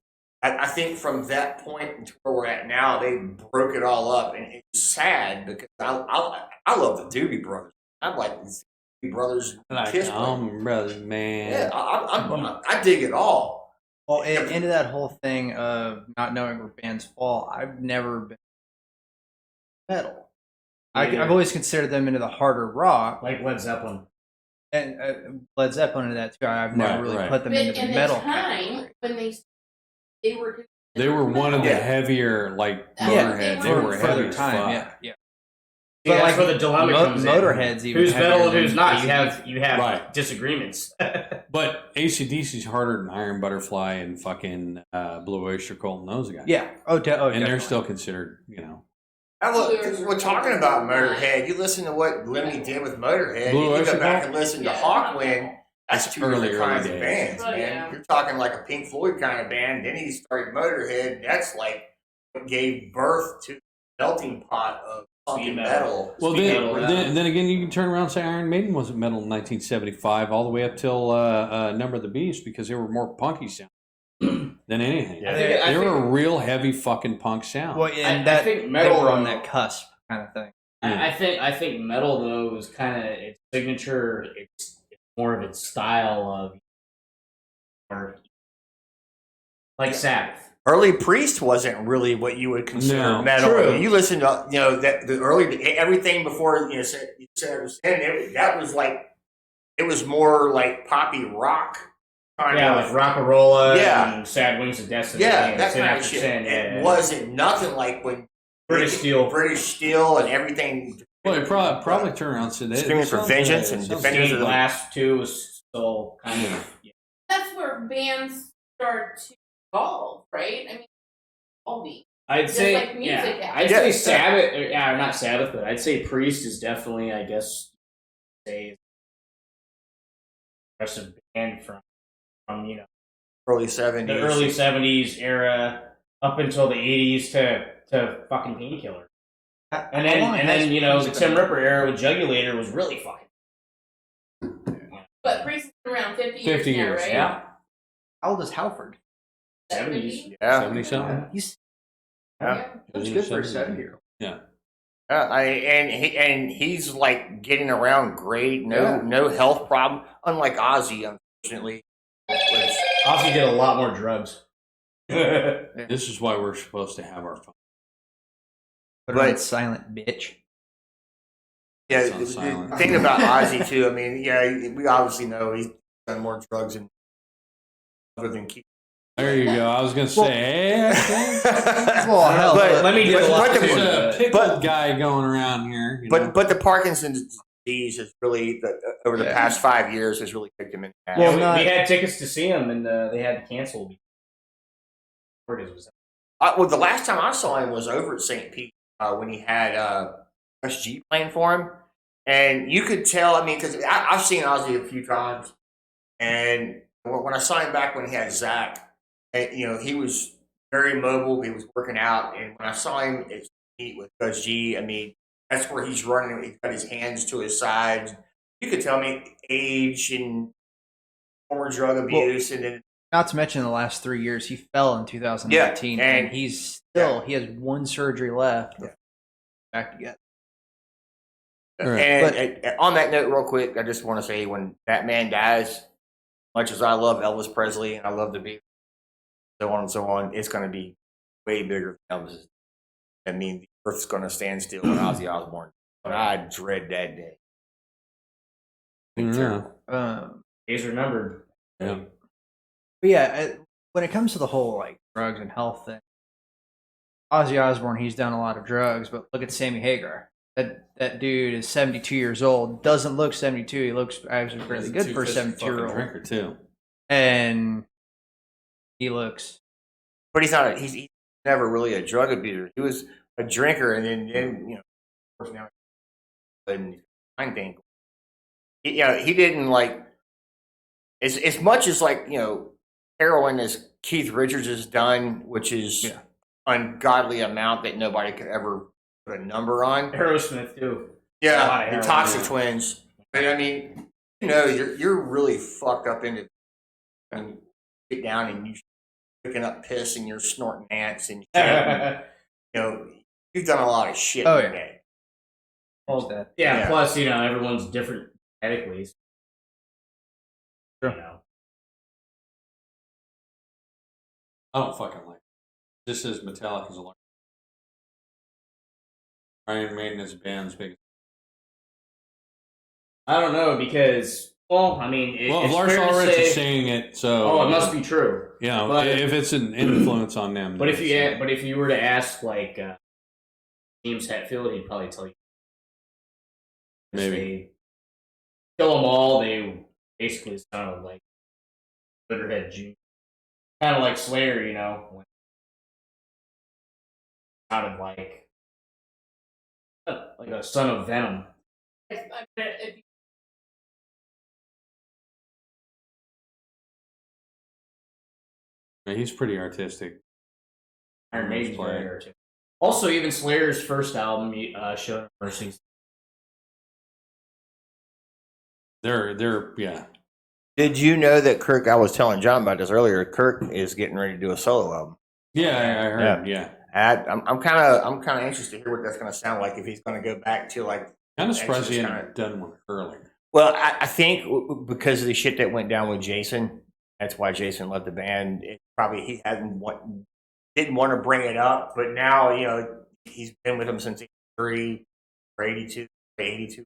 I think from that point to where we're at now, they broke it all up, and it's sad because I love the Doobie Brothers. I like the Doobie Brothers. Kiss brothers, man. Yeah, I dig it all. Well, into that whole thing of not knowing where bands fall, I've never been metal. I've always considered them into the harder rock, like Led Zeppelin. And Led Zeppelin into that too. I've never really put them But into the in metal the time category. when they were one of the metal. heavier, like, Yeah, Motorhead. they They were were for heavy their as time. fuck. Yeah. Yeah, But that's like where the dilemma comes in. Motorhead's even Who's heavier metal and than who's not? AC/DC. You have Right. disagreements. But AC/DC's harder than Iron Butterfly and fucking Blue Oyster Cult and those guys. Yeah. And definitely. they're still considered, We're talking about Motorhead. You listen to what Lemmy did with Motorhead. Blue you Oyster go back Cult? and listen to Yeah. Hawkwind. That's two Early different kinds of days. bands, Oh, man. yeah. You're talking like a Pink Floyd kind of band. Then he started Motorhead. That's like what gave birth to the melting pot of funky Speed metal. Well, Speed metal, then again, you can turn around and say Iron Maiden wasn't metal in 1975, all the way up till Number of the Beast, because they were more punky sound than anything. Yeah. They were a real heavy fucking punk sound. Well, and I think metal they were on though- that cusp kind of thing. I think metal though is kind of its signature. It's more of its style of, or like Sabbath. Early Priest wasn't really what you would consider No. metal. True. I mean, you listen to that the early everything before that was like it was more like poppy rock kind Yeah, of. like Rockarola Yeah. and Sad Wings of Destiny. Yeah, and that Sin kind of After shit. Sin, It wasn't nothing like when British Steel. and everything. Well, they probably turn around and said that. Screaming for vengeance and defenders Stained of the Glass too was still kind of. That's where bands start to evolve, right? I mean, evolving. I'd Just say, like music yeah. has. I'd Yeah. say Sabbath, or not Sabbath, but I'd say Priest is definitely, I guess, say, progressive band from early 70s. the early '70s era up until the '80s to fucking Painkiller, and then the Tim Ripper era with Jugulator was really fucking. But Priest has been around 50 years 50 now, years, right? Yeah, How old is Halford? 70s. Yeah. 70-something? He's Yeah. that's good for a 7-year-old. Yeah. And he's like getting around great. No health problem. Unlike Ozzy, unfortunately. Which, Ozzy did a lot more drugs. This is why we're supposed to have our fun. Put her on silent bitch. yeah, It's on the silent. thing about Ozzy too. I mean, yeah, we obviously know he's done more drugs other than keep There you go. I was gonna say, hey, Well, hell, let me get but the the- there's a but- pickled guy going around here. You know? but the Parkinson's disease has really over the Yeah. past 5 years has really kicked him in the ass. Well, we, not- we had tickets to see him, and they had to cancel. Well, the last time I saw him was over at St. Pete when he had SG playing for him, and you could tell. I mean, because I've seen Ozzy a few times, and when I saw him back when he had Zach, he was very mobile. He was working out, and when I saw him at St. Pete with SG, I mean, that's where he's running. He's got his hands to his sides. You could tell me age and former drug abuse, and then. not to mention the last 3 years, he fell in 2018, Yeah, and and- he's still he has one surgery left. Back together. Right. And on that note, real quick, I just want to say when that man dies, much as I love Elvis Presley and I love the Beatles, so on and so on, it's going to be way bigger than Elvis. I mean, the earth's going to stand still when Ozzy Osbourne. But I dread that day. Yeah. Days remembered. Yeah. But yeah, when it comes to the whole like drugs and health thing, Ozzy Osbourne, he's done a lot of drugs, but look at Sammy Hagar. That dude is 72 years old. Doesn't look 72. He looks actually really good for a 72-year-old. Drinker too. And he looks. But he's not. He's never really a drug abuser. He was a drinker, and then of course now, and mind thing. He didn't like as much as like heroin as Keith Richards has done, which is ungodly amount that nobody could ever put a number on. Aerosmith too. Yeah, the heroin, Toxic yeah. Twins. But I mean, you're really fucked up into and get down and you picking up piss and you're snorting ants and shit. And, you've done a lot of shit. Oh, in yeah. the day. Well, Yeah. Plus, everyone's different genetically. So, Sure. I don't fucking like it. This is Metallica's alarm. Iron Maiden is band's biggest. I don't know because, I mean, it's Lars fair to Ulrich say, is saying it, so it must be true. But- if it's an influence on them. But if it's- you were to ask like James Hetfield, he'd probably tell you. Maybe. They kill them all. They basically sound like Glitterhead Jr. Kind of like Slayer, when sounded like a son of Venom. he's pretty artistic. Iron Maiden's Slayer. very artistic. Also, even Slayer's first album, Show No Mercy. They're yeah. Did you know that Kirk? I was telling John about this earlier. Kirk is getting ready to do a solo album. Yeah, I heard. Yeah. I'm kind of anxious to hear what that's going to sound like if he's going to go back to like. Kind of surprised he Exodus hadn't done one earlier. Well, I think because of the shit that went down with Jason, that's why Jason left the band. It probably he didn't want to bring it up, but now he's been with him since 83 or 82, 82,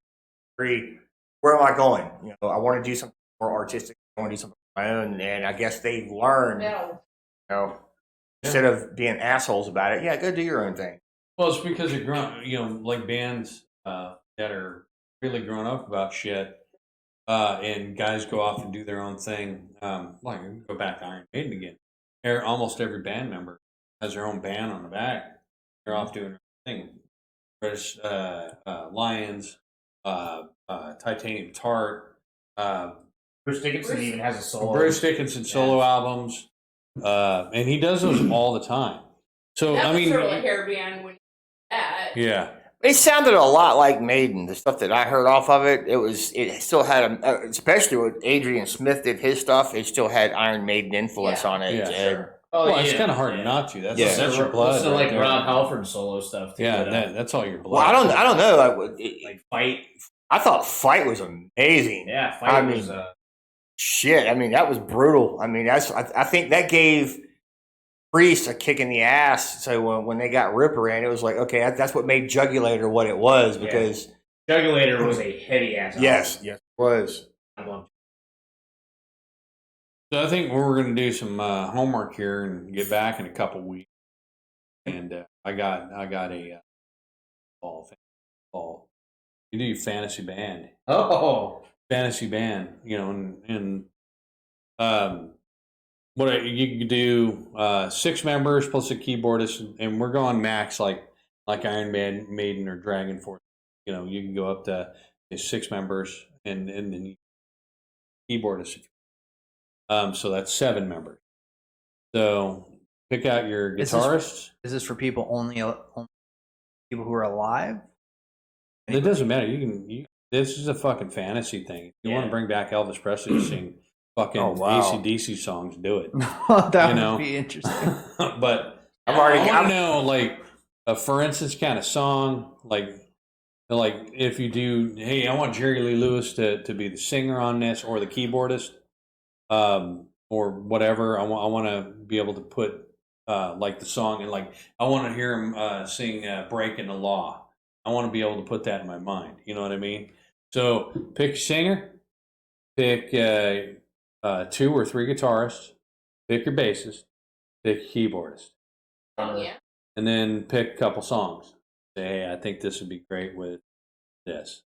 83. Where am I going? I want to do something more artistic. I want to do something of my own, and I guess they've learned. Instead of being assholes about it, go do your own thing. Well, it's because of like bands that are really grown up about shit, and guys go off and do their own thing. Like go back to Iron Maiden again. Almost every band member has their own band on the back. They're off doing their thing. British Lions, Titanium Tart. Bruce Dickinson even has a solo. Bruce Dickinson solo albums, and he does those all the time. So That I was mean, sort of a hairband when that. yeah, It sounded a lot like Maiden. The stuff that I heard off of it, it still had, especially when Adrian Smith did his stuff, it still had Iron Maiden influence on it. Yeah, And- Sure. well, it's kind of hard not to. That's Yeah. that's your blood. Also, right like there. Rob Halford solo stuff. Too, Yeah, but, that's all your blood. Well, I don't know. like Fight. I thought Fight was amazing. Yeah, Fight I mean, was. Shit, I mean that was brutal. I mean, I think that gave Priest a kick in the ass. So when they got Ripper in, it was like, okay, that's what made Jugulator what it was because Jugulator was a heavy ass. yes, it was. Album. So I think we're going to do some homework here and get back in a couple weeks. And I got a ball. You do fantasy band. Oh, Fantasy band, and you can do 6 members plus a keyboardist, and we're going max like Iron Maiden or Dragon Force. You can go up to 6 members and then keyboardist. So that's 7 members. So pick out your guitarists. Is this for people only people who are alive? It doesn't matter. This is a fucking fantasy thing. If you want to bring back Elvis Presley to sing fucking AC/DC songs, do it. That would be interesting. But I want to know, like, for instance, kind of song, like if you do, hey, I want Jerry Lee Lewis to be the singer on this or the keyboardist, or whatever. I want to be able to put like the song, and like I want to hear him sing "Breaking the Law." I want to be able to put that in my mind. You know what I mean? So pick a singer, pick 2 or 3 guitarists, pick your bassist, pick a keyboardist. Oh, yeah. And then pick a couple songs. Say, hey, I think this would be great with this.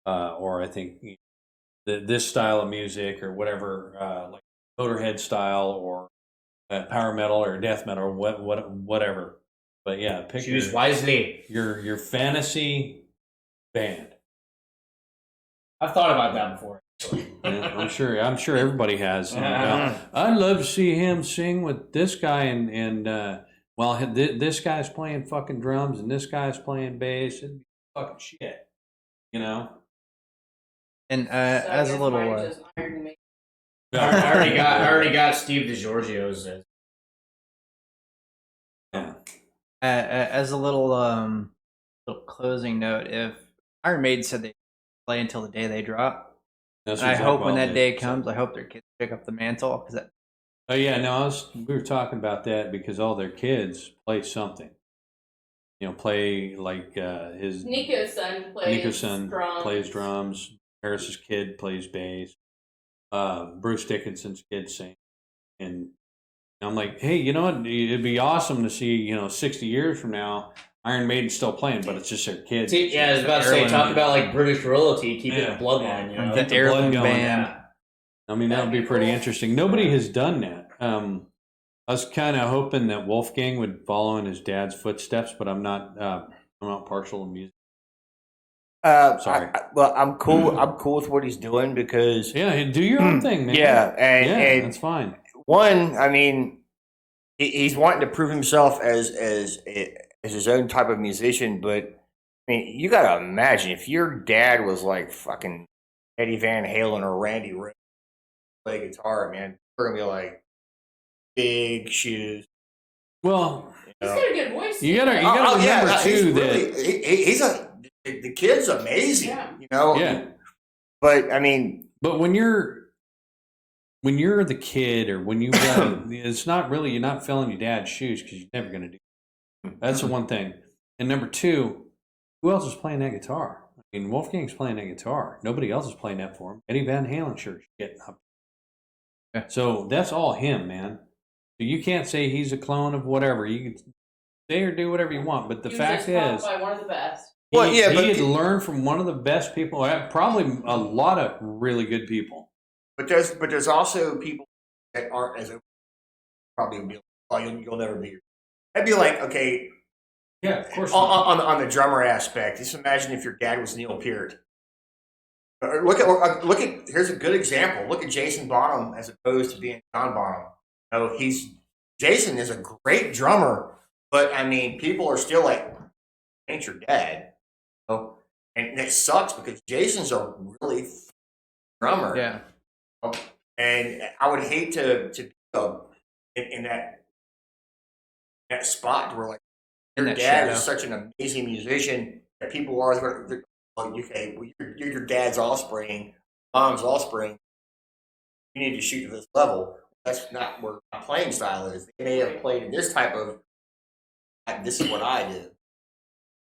Or I think this style of music or whatever, like Motorhead style or power metal or death metal or whatever. But yeah, pick choose wisely. Your fantasy band. I've thought about that before. Yeah, I'm sure everybody has. I'd love to see him sing with this guy, and while this guy's playing fucking drums and this guy's playing bass. It'd be fucking shit, And So as I a guess little, mine just Iron Maiden. I already got Steve DiGiorgio's. Yeah. as a little closing note, if Iron Maiden said they play until the day they drop, That's and I exactly hope when what that they day said. comes, I hope their kids pick up the mantle because that. Oh yeah, no, we were talking about that because all their kids play something. Play like his Nico's son plays drums. Harris's kid plays bass. Bruce Dickinson's kid sings, and I'm like, hey, you know what? It'd be awesome to see, 60 years from now, Iron Maiden's still playing, but it's just their kids. See, yeah, I was about to say, talk about like British royalty, keeping the bloodline. The Get the heirloom blood going. band. Yeah. I mean, that would be pretty interesting. Nobody has done that. I was kind of hoping that Wolfgang would follow in his dad's footsteps, but I'm not partial to music. Sorry. I'm cool. I'm cool with what he's doing because Yeah, do your own thing, man. yeah, and that's fine. one, I mean, he's wanting to prove himself as his own type of musician. But I mean, you got to imagine if your dad was like fucking Eddie Van Halen or Randy Rhoads play guitar, man, you're gonna be like big shoes. Well, He's got a good voice. you gotta remember too that The kid's amazing. Yeah. Yeah. But I mean, but when you're the kid or when you it's not really, you're not filling your dad's shoes because you're never gonna do that. That's the one thing. And number 2, who else is playing that guitar? I mean, Wolfgang's playing that guitar. Nobody else is playing that for him. Eddie Van Halen sure is getting up. Yeah. So that's all him, man. So you can't say he's a clone of whatever. You can say or do whatever you want, but the He was fact just taught is, by one of the best. Well, yeah, he but had learned from one of the best people, probably a lot of really good people. but there's also people that aren't as open. Probably be like, oh, you'll never be. That'd be like, okay, Yeah, of course. on the drummer aspect. Just imagine if your dad was Neil Peart. Look at here's a good example. Look at Jason Bonham as opposed to being John Bonham. Jason is a great drummer, but I mean, people are still like, ain't your dad. And it sucks because Jason's a really drummer. Yeah. And I would hate to be in that spot where like In your that dad shadow. is such an amazing musician that people are okay, well, you're your dad's offspring, mom's offspring. You need to shoot to this level. That's not where my playing style is. They may have played in this type of. This is what I do.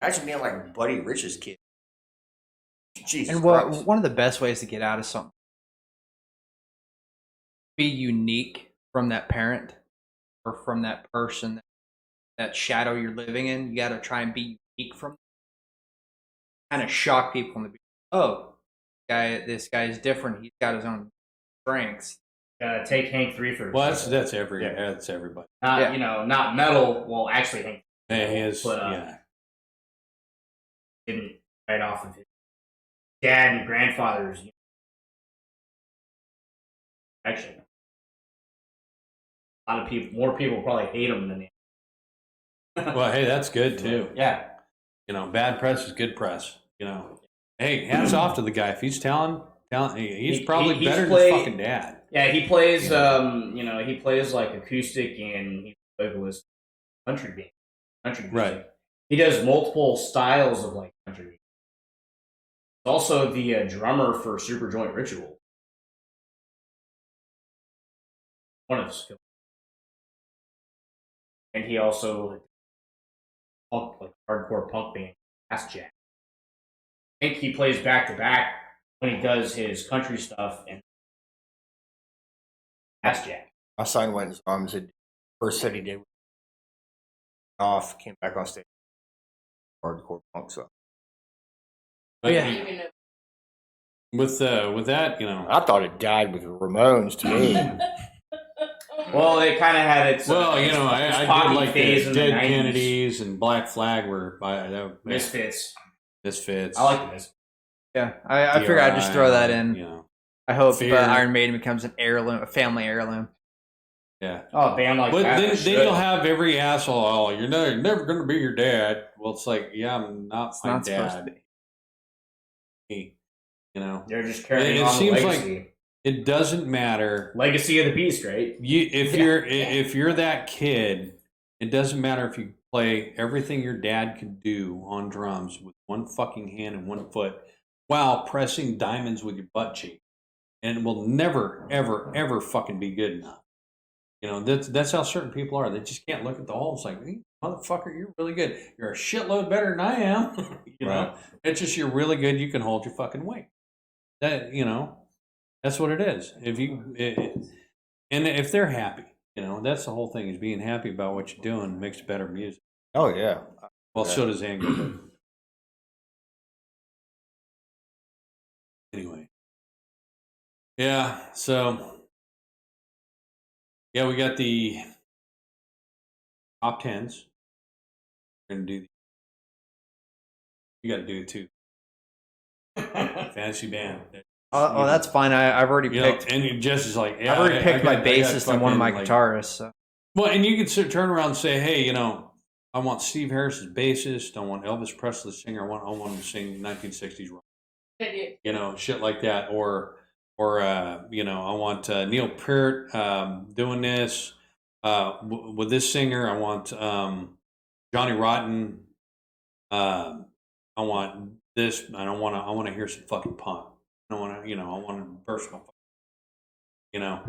Imagine being like Buddy Rich's kid. Jesus And Christ. one of the best ways to get out of something be unique from that parent or from that person, that shadow you're living in. You got to try and be unique from. Kind of shock people and be, oh, this guy's different. He's got his own strengths. Take Hank 3 for Well, example. that's everybody. Not Yeah. you know, not metal. Well, actually, Hank Yeah, he is. But, Yeah. didn't right off of his dad and grandfather's actually. A lot of people, more people probably hate him than they. Well, hey, that's good too. Yeah. You know, bad press is good press. You know, hey, hats off to the guy. If he's talent, he's probably he's better played- than his fucking dad. Yeah, he plays. Yeah. He plays like acoustic and he's vocalist country music. Right. He does multiple styles of like country music. He's also the drummer for Superjoint Ritual. One of the skills. And he also punk, like hardcore punk band, Ass Jack. I think he plays back to back when he does his country stuff and Ass Jack. My son went and saw him. Said first set he did off, came back on stage, hardcore punk. So But Yeah. Even if- with that, you know, I thought it died with the Ramones to me. Well, it kind of had its. well, you know, its I poppy did like phase the in Dead 90s. Kennedys and Black Flag were Misfits. Misfits. I like the Misfits. Yeah, I figured I'd just throw that in. You know, I hope Fear. Iron Maiden becomes an heirloom, a family heirloom. yeah. Oh, a band like But that. then should. you'll have every asshole. Oh, you're never going to be your dad. Well, it's like, yeah, I'm not It's my not supposed to dad. be. You know, They're just carrying It on the seems legacy. it doesn't matter. Legacy of the Beast, right? If you're that kid, it doesn't matter if you play everything your dad could do on drums with one fucking hand and one foot while pressing diamonds with your butt cheek, and it will never, ever, ever fucking be good enough. You know, that's how certain people are. They just can't look at the hole. It's like, hey, motherfucker, you're really good. You're a shitload better than I am. You know, it's just you're really good. You can hold your fucking weight. That, you know, that's what it is. And if they're happy, you know, that's the whole thing, is being happy about what you're doing makes better music. Oh yeah. Well, Yeah. so does anger. But anyway, yeah. So yeah, we got the top tens. We're gonna do. You got to do it too. Fantasy band. Oh, that's fine. I've already You know, picked. and Jess is like, yeah, I've already picked my I got bassist and one of my fucking, like, guitarists. So. well, and you could turn around and say, hey, you know, I want Steve Harris as bassist. I want Elvis Presley singer. I want him to sing 1960s rock. You know, shit like that. Or you know, I want Neil Peart doing this with this singer. I want Johnny Rotten. I want this. I want to hear some fucking punk. I want to, you know, I want to burst my. You know,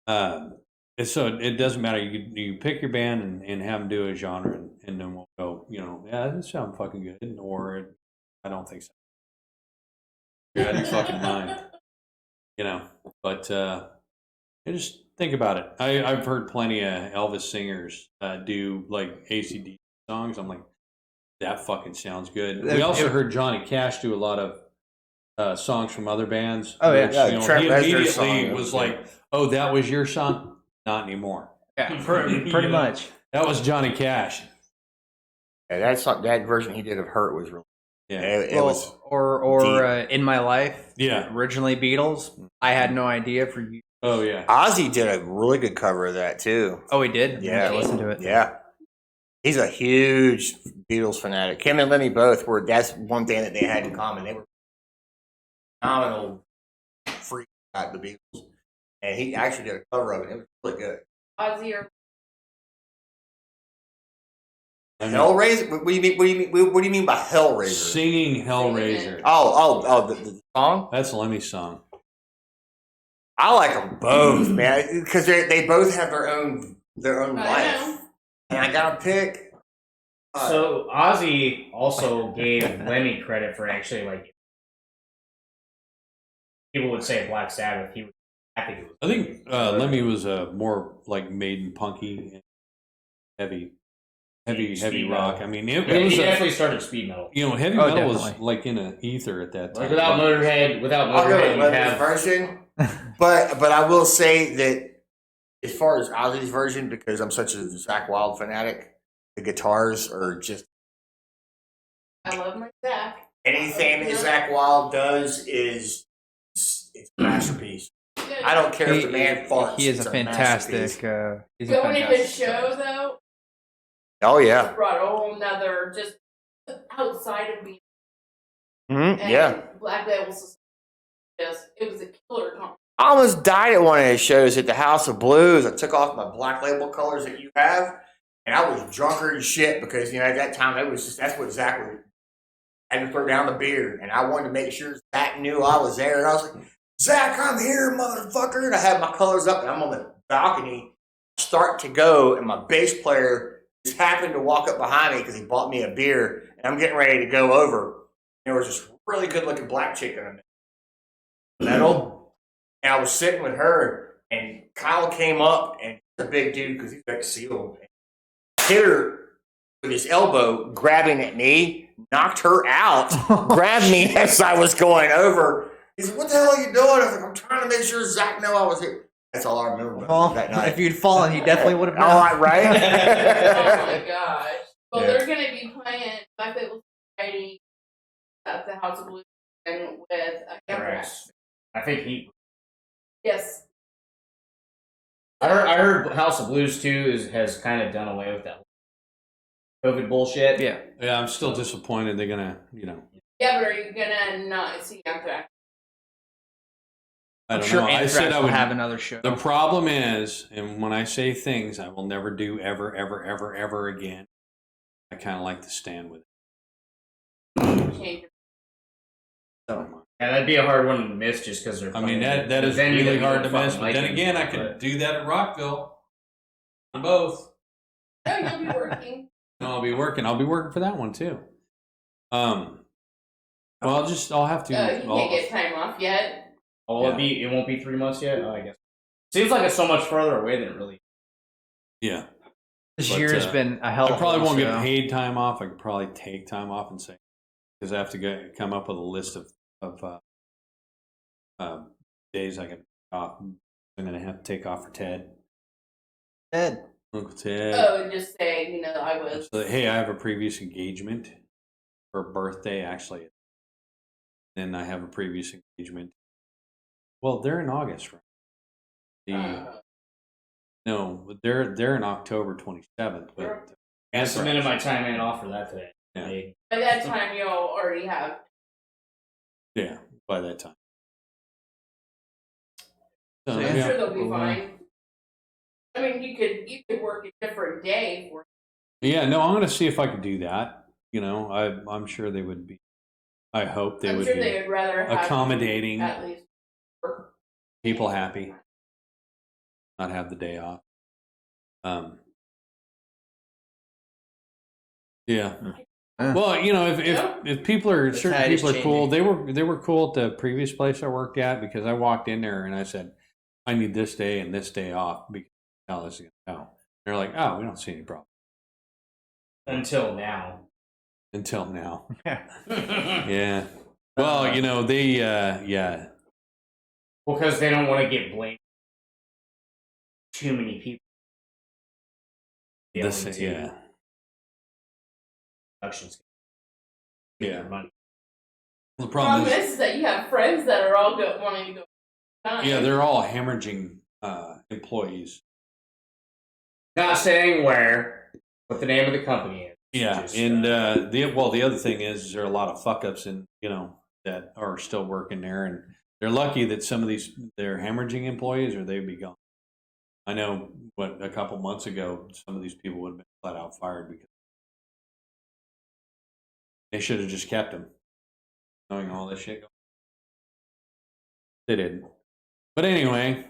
and so it doesn't matter. You pick your band and have them do a genre, and then we'll go. You know, yeah, that sounds fucking good, or I don't think so. You're out of your fucking mind. You know, but just think about it. I've heard plenty of Elvis singers do like ACD songs. I'm like, that fucking sounds good. We also heard Johnny Cash do a lot of songs from other bands. Oh, yeah. which, Yeah, you know, Trent he Reznor's immediately song was was like, "Oh, that was your song? Not anymore." Yeah, pretty much. That was Johnny Cash. Yeah, that version he did of "Hurt" was really. Yeah, It was. Or In My Life. yeah. Originally Beatles. I had no idea for you. Oh yeah. Ozzy did a really good cover of that too. Oh, he did. Yeah. I listened to it. Yeah. He's a huge Beatles fanatic. Him and Lemmy both were. That's one thing that they had in common. They were phenomenal freaks about the Beatles, and he actually did a cover of it. It was really good. Ozzy or Hellraiser. What do you mean? What do you mean by Hellraiser? Singing Hellraiser. The song. That's Lemmy's song. I like them both, man, because they both have their own life, know. and I gotta pick. So Ozzy also gave Lemmy credit for actually like people would say Black Sabbath. He was I think it was. I think Lemmy was more like Maiden punky, heavy Speed rock. metal. I mean, He it was definitely started speed metal. heavy Oh, metal was definitely. like in an ether at that time. Like without Motorhead, I'll go with you Leather's have version, but I will say that as far as Ozzy's version, because I'm such a Zakk Wylde fanatic, the guitars are just I love my Zach. anything that Zakk Wylde does is it's a masterpiece. I don't care if the man farts. He is it's a fantastic. He's a Going to his fantastic show guitarist. though, Oh yeah, brought a whole nother just outside of me. And yeah. Black Label Society, just it was a killer concert. I almost died at one of his shows at the House of Blues. I took off my Black Label colors that you have, and I was drunker than shit because at that time that's what Zach was. I had to throw down the beer, and I wanted to make sure Zach knew I was there. And I was like, Zach, I'm here, motherfucker. And I had my colors up, and I'm on the balcony, start to go, and my bass player just happened to walk up behind me because he bought me a beer, and I'm getting ready to go over. And there was this really good-looking black chick in the metal, and I was sitting with her, and Kyle came up, and he's a big dude because he's like sealed. Hit her with his elbow, grabbing at me, knocked her out, grabbed me as I was going over. He said, "What the hell are you doing?" I was like, "I'm trying to make sure Zach know I was here." That's all I remember that night. If you'd fallen, he definitely would have known. All right, right? Oh my gosh! Well, Yeah. they're gonna be playing Black Label Society at the House of Blues and with Anthrax. I think he. Yes. I heard House of Blues too has kind of done away with that COVID bullshit. Yeah. Yeah, I'm still disappointed. They're gonna, Yeah, but are you gonna not see Anthrax? I I'm don't sure know. I Anthrax said I will would have another show. The problem is, and when I say things I will never do ever, ever, ever, ever again, I kind of like to stand with it. Change. So, Yeah, that'd be a hard one to miss just because they're. I mean, playing that the is venue really that we hard to don't miss. fucking But like then again, I anymore, could do that at Rockville. On both. No, you'll be working. No, I'll be working. I'll be working for that one too. Well, I'll have to. You can't get time off yet. Oh, it won't be 3 months yet. Oh, I guess. Seems like it's so much further away than it really. Yeah. This But, year has been a hell of I probably won't get show. paid time off. I could probably take time off and say, because I have to come up with a list of days I can take off. I'm going to have to take off for Ted. Ted. Uncle Ted. Oh, and just say, I was. So, hey, I have a previous engagement for a birthday, actually. Then I have a previous engagement. Well, they're in August, right? No, they're in October 27th. But I submitted my time in off for that today. Yeah. By that time, you'll already have. Yeah, by that time. So, I'm yeah. sure they'll be fine. I mean, you could work a different day for. Yeah, no, I'm going to see if I can do that. I'm sure they would be. I hope they I'm would sure be they would rather have accommodating, at least. people happy, not have the day off. Yeah. Well, if people are The certain tide is people are cool, changing. they were cool at the previous place I worked at because I walked in there and I said, I need this day and this day off because how this is going to go. They're like, oh, we don't see any problem Until now. until now. Yeah. Yeah. Well, they yeah. Well, because they don't want to get blamed. Too many people. Yeah. Productions. Yeah. Money. The Problem problem is, is that you have friends that are all wanting to go. yeah, they're all hemorrhaging employees. Not saying where, what the name of the company is. Yeah, Just, and the other thing is there are a lot of fuck ups in that are still working there, and they're lucky that some of they're hemorrhaging employees or they'd be gone. I know a couple months ago some of these people would have been flat out fired because they should have just kept them, knowing all this shit going. They didn't. But anyway,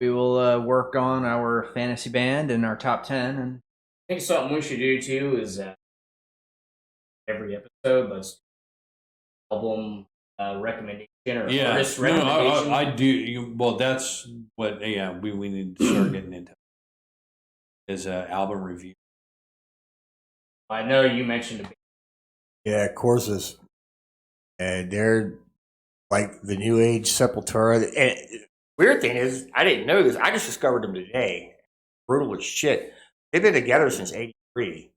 We will work on our fantasy band and our top 10. And I think something we should do too is every episode, let's album recommendation or Yeah, artist no, recommendation. I do. Well, that's what. Yeah, we need to start getting into is album review. I know you mentioned a Yeah, courses, and they're like the new age Sepultura. And weird thing is, I didn't know this. I just discovered them today. Brutal as shit. They've been together since '83,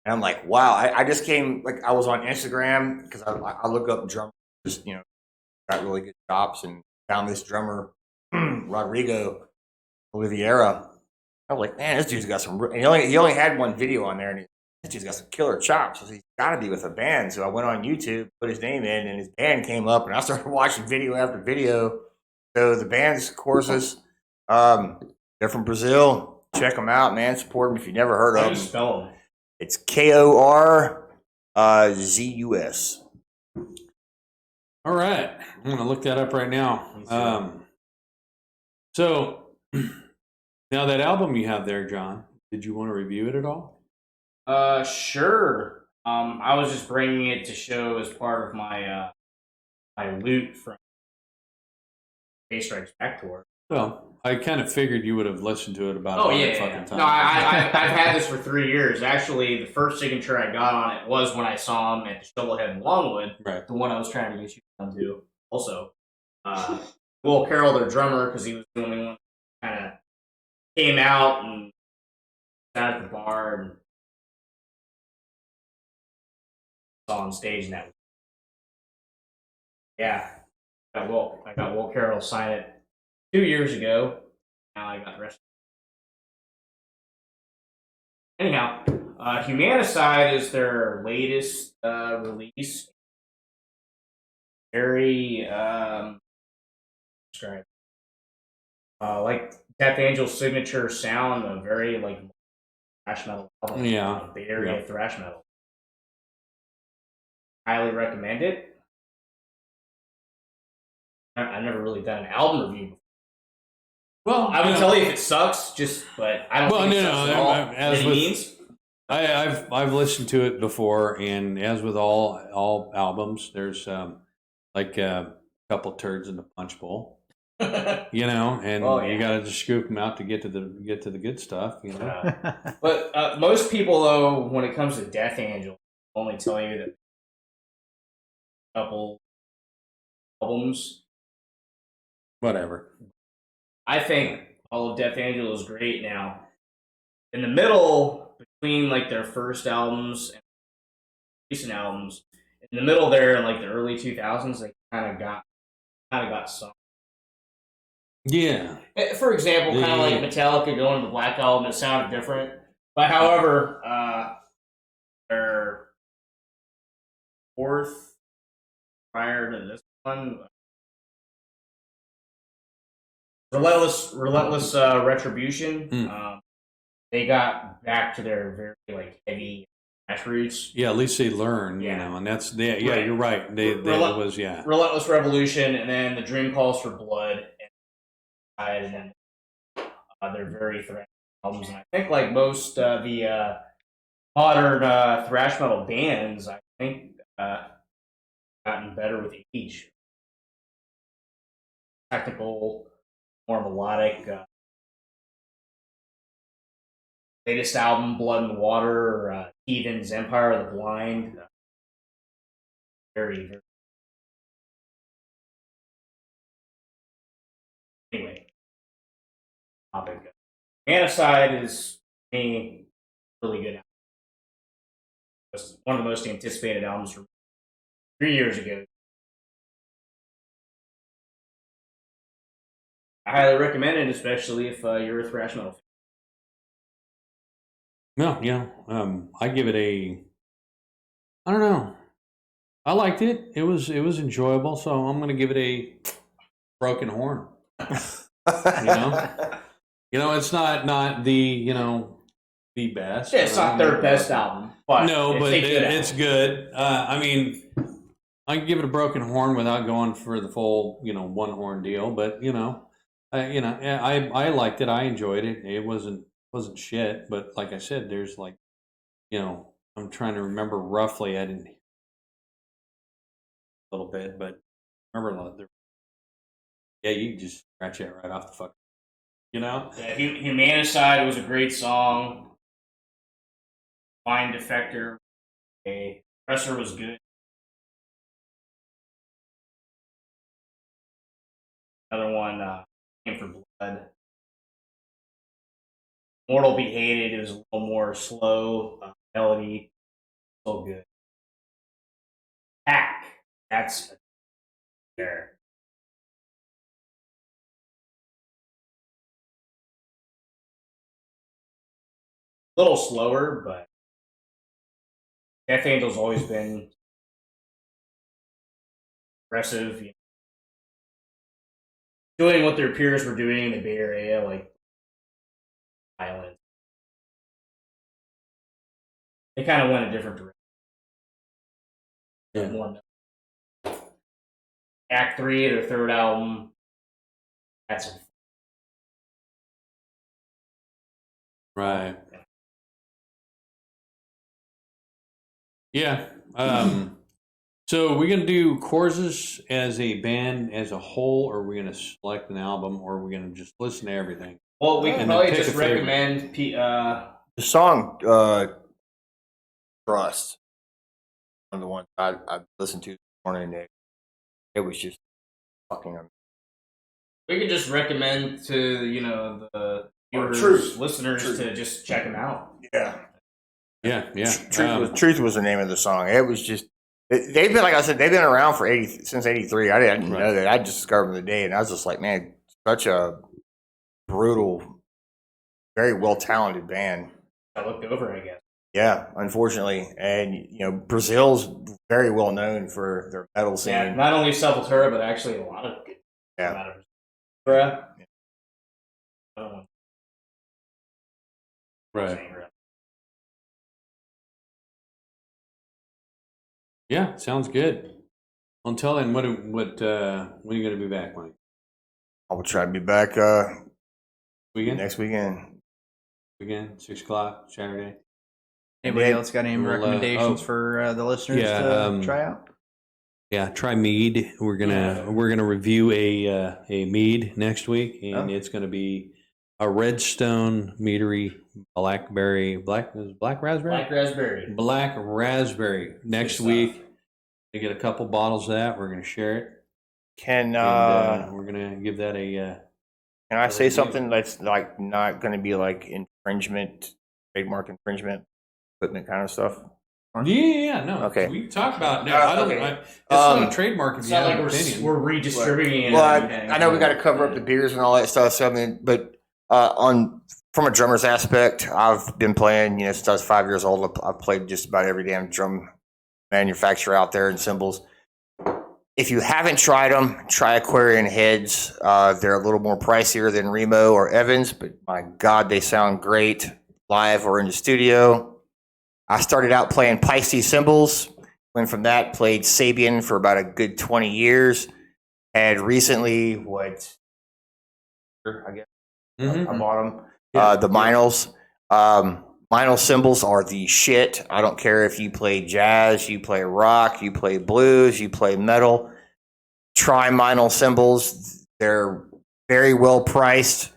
and I'm like, wow. I just came like I was on Instagram because I look up drummers, you know, got really good chops, and found this drummer Rodrigo Oliveira. I was like, man, this dude's got some. And he only had one video on there, and this dude's got some killer chops. So he's got to be with a band. So I went on YouTube, put his name in, and his band came up, and I started watching video after video. So the band's courses, they're from Brazil. Check them out, man. Support them if you never heard How of do you them. spell them? It's KORZUS. All right, I'm gonna look that up right now. So now that album you have there, John, did you want to review it at all? Sure. I was just bringing it to show as part of my my loot from Bass Strikes Back tour. Well, I kind of figured you would have listened to it about Oh 100 yeah, fucking yeah. times. No, I've had this for 3 years. Actually, the first signature I got on it was when I saw him at the Shovelhead in Longwood. Right. The one I was trying to get you down to. Also, Will Carroll, their drummer, because he was the only one who kind of came out and sat at the bar and saw on stage, and that. Yeah, I got Will Carroll sign it 2 years ago. Now I got the rest. Anyhow, Humanicide is their latest release. Very describe like Death Angel's signature sound, a very like thrash metal album. Yeah. Bay Area thrash metal. Highly recommend it. I've never really done an album review before. Well, I would tell you if it sucks, but I don't think it sucks at all. as with, I've listened to it before, and as with all albums, there's like a couple turds in the punch bowl, you know, and you got to just scoop them out to get to the good stuff, you know. But most people, though, when it comes to Death Angel, only tell you that a couple albums. Whatever. I think all of Death Angel is great now. In the middle, between like their first albums and recent albums, in the middle there in like the early 2000s, they kind of got some. Yeah. For example, kind of like Metallica going to the Black Album, it sounded different. But however, their fourth prior to this one, Relentless Retribution. They got back to their very like heavy thrash roots. Yeah, at least they learn, you know, and that's right. You're right. They was Relentless Revolution, and then the Dream Calls for Blood, and then they're very thrash albums. And I think like most the modern thrash metal bands, I think gotten better with age. Technical, more melodic. Latest album, Blood and Water, Heathen's Empire of the Blind. Very, very. Anyway, topic. Humanicide is a really good album. It's one of the most anticipated albums from 3 years ago. I highly recommend it, especially if you're a thrash metal fan. No, yeah. I give it I don't know. I liked it. It was enjoyable, so I'm gonna give it a broken horn. You know, it's not the the best. Yeah, it's not their best album, but it's good. I mean, I can give it a broken horn without going for the full one horn deal, but I liked it. I enjoyed it. It wasn't shit, but like I said, there's like, I'm trying to remember roughly. I didn't a little bit, but remember, yeah, you can just scratch that right off the fuck. You know? Yeah, Humanicide was a great song. Fine Defector. A Pressure was good. Another one, Came for Blood. Mortal Be Hated. It was a little more slow melody. So good. Hack. That's there. A little slower, but Death Angel's always been aggressive. You know, doing what their peers were doing in the Bay Area, like violence. They kind of went a different direction. Yeah. More Act 3, their third album. That's Right. Yeah. So we're gonna do courses as a band as a whole, or are we gonna select an album, or are we gonna just listen to everything? well, we And can then probably pick just a favorite. recommend. The song Trust, one of the ones I listened to this morning. It was just fucking amazing. We could just recommend to the viewers, Truth. listeners Truth. to just check them out. Yeah. Yeah. Truth was the name of the song. It was just they've been, like I said, they've been around for since '83. I didn't Right. know that. I just discovered them today, and I was just like, man, such a brutal, very well talented band. I looked over, I guess. Yeah, unfortunately, and Brazil's very well known for their metal scene. Yeah, not only Sepultura, but actually a lot of good. Yeah. Out of Sepultura. I don't want to Right. say Sepultura. Yeah. Sounds good. Until then, when are you gonna be back, Mike? I will try to be back Weekend? next weekend. Weekend, 6 o'clock, Saturday. Anybody Yeah. else got any We'll, recommendations for the listeners to try out? Yeah, try mead. We're gonna review a mead next week, and it's gonna be a Redstone Meadery black raspberry. Black Raspberry. Black raspberry next Good week. stuff. We get a couple bottles of that. We're gonna share it, Can and we're gonna give that a. can I say review. something that's like not going to be like infringement, trademark infringement, equipment kind of stuff? Yeah, no. Okay. We can talk about. No, I don't. Okay. It's not a trademark if It's you not have like an opinion. we're redistributing it. Well, or anything. I know we got to cover up the beers and all that stuff. So I mean, but from a drummer's aspect, I've been playing since I was 5 years old. I've played just about every damn drum manufacturer out there and cymbals. If you haven't tried them, try Aquarian Heads. They're a little more pricier than Remo or Evans, but my God, they sound great live or in the studio. I started out playing Pisces cymbals. Went from that, played Sabian for about a good 20 years. And recently, I guess Mhm. I bought them. Yeah. The Minels. Minel cymbals are the shit. I don't care if you play jazz, you play rock, you play blues, you play metal. Try Minel cymbals. They're very well priced,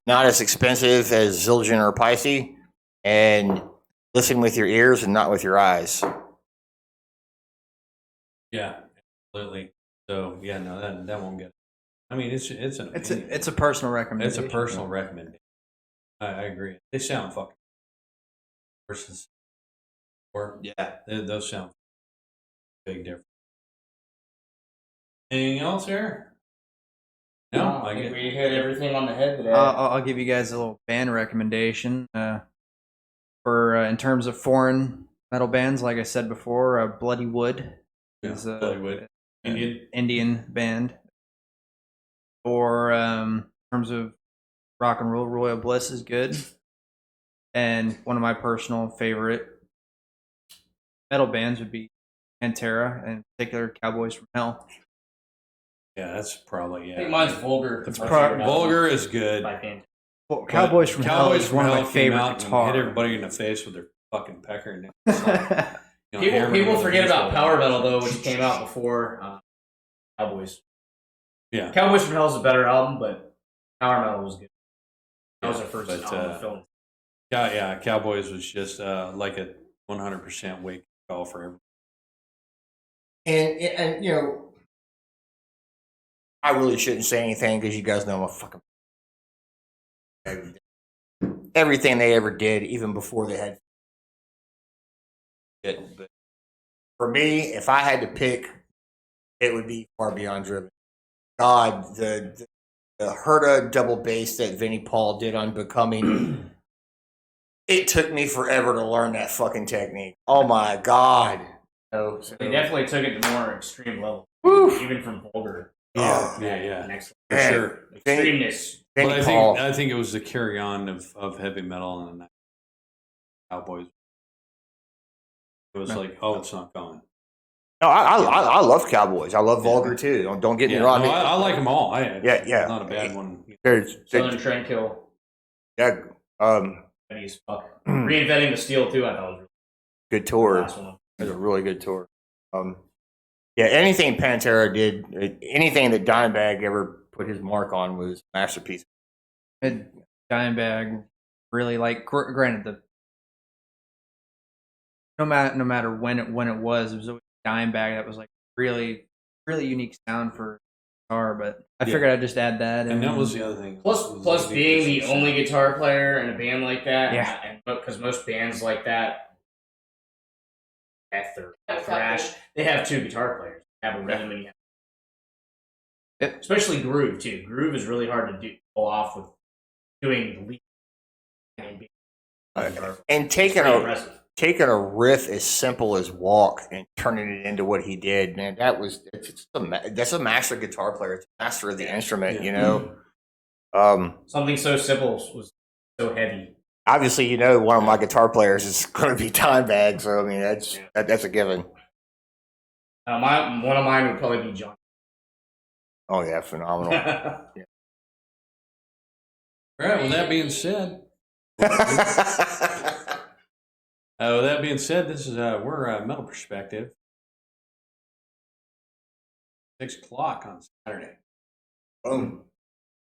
not as expensive as Zildjian or Pisces. And listen with your ears and not with your eyes. Yeah, absolutely. So yeah, no, that won't get. I mean, it's It's a personal recommendation. It's a personal recommendation. I agree. They sound fucking versus or those sound big difference. Anything else here? No, I think we hit everything on the head today. I'll give you guys a little band recommendation for in terms of foreign metal bands. Like I said before, Bloody Wood is Bloody Wood. an Indian band. Or in terms of rock and roll, Royal Bliss is good. And one of my personal favorite metal bands would be Pantera, and in particular Cowboys from Hell. Yeah, that's probably I think mine's Vulgar. It's My pro- favorite album Vulgar is good. by Pantera. Well, Cowboys from Hell is one of my came favorite out and guitars. hit everybody in the face with their fucking pecker. And it's like, You know, People hammer forget with a about baseball Power bat. Metal though, which came out before Cowboys. Yeah. Cowboys from Hell is a better album, but Power Metal was good. That was Yeah, our first but, album film. Yeah, Cowboys was just like a 100% wake call for everyone. And you know, I really shouldn't say anything because you guys know I'm a fucking everything they ever did, even before they had it. But for me, if I had to pick, it would be Far Beyond Driven. God, the Herta double bass that Vinnie Paul did on Becoming. It took me forever to learn that fucking technique. Oh my god! So, They definitely took it to more extreme level, even from vulgar. Yeah. Next For Man. sure. extremeness. But Vinnie Paul. I think it was the carry on of heavy metal and the Cowboys. It was like, oh, it's not going. No, I love Cowboys. I love Vulgar too. Don't get me Yeah, wrong. no, I like them all. Yeah. Not a bad one. There's, Southern Trendkill. yeah, Funny as fuck. Reinventing the Steel too. I thought was good the tour. last one. It was a really good tour. Yeah, anything Pantera did, anything that Dimebag ever put his mark on was a masterpiece. Dimebag really like. Granted, no matter when it was always Dimebag that was like really unique sound for guitar. But I figured I'd just add that. And that was the other thing. Plus being the only guitar player in a band like that, Yeah. and because most bands like that, death or thrash, they have two guitar players. You have a rhythm and you have, Yep. especially groove too. Groove is really hard to pull off with doing the lead And taking a riff as simple as Walk and turning it into what he did, man, that's a master guitar player. It's a master of the instrument, you know. Something so simple was so heavy. Obviously, you know, one of my guitar players is going to be Dimebag, so I mean that's a given. One of mine would probably be John. Oh yeah, phenomenal. All right. With that being said, this is we're Metal Perspective. 6 o'clock on Saturday. Boom.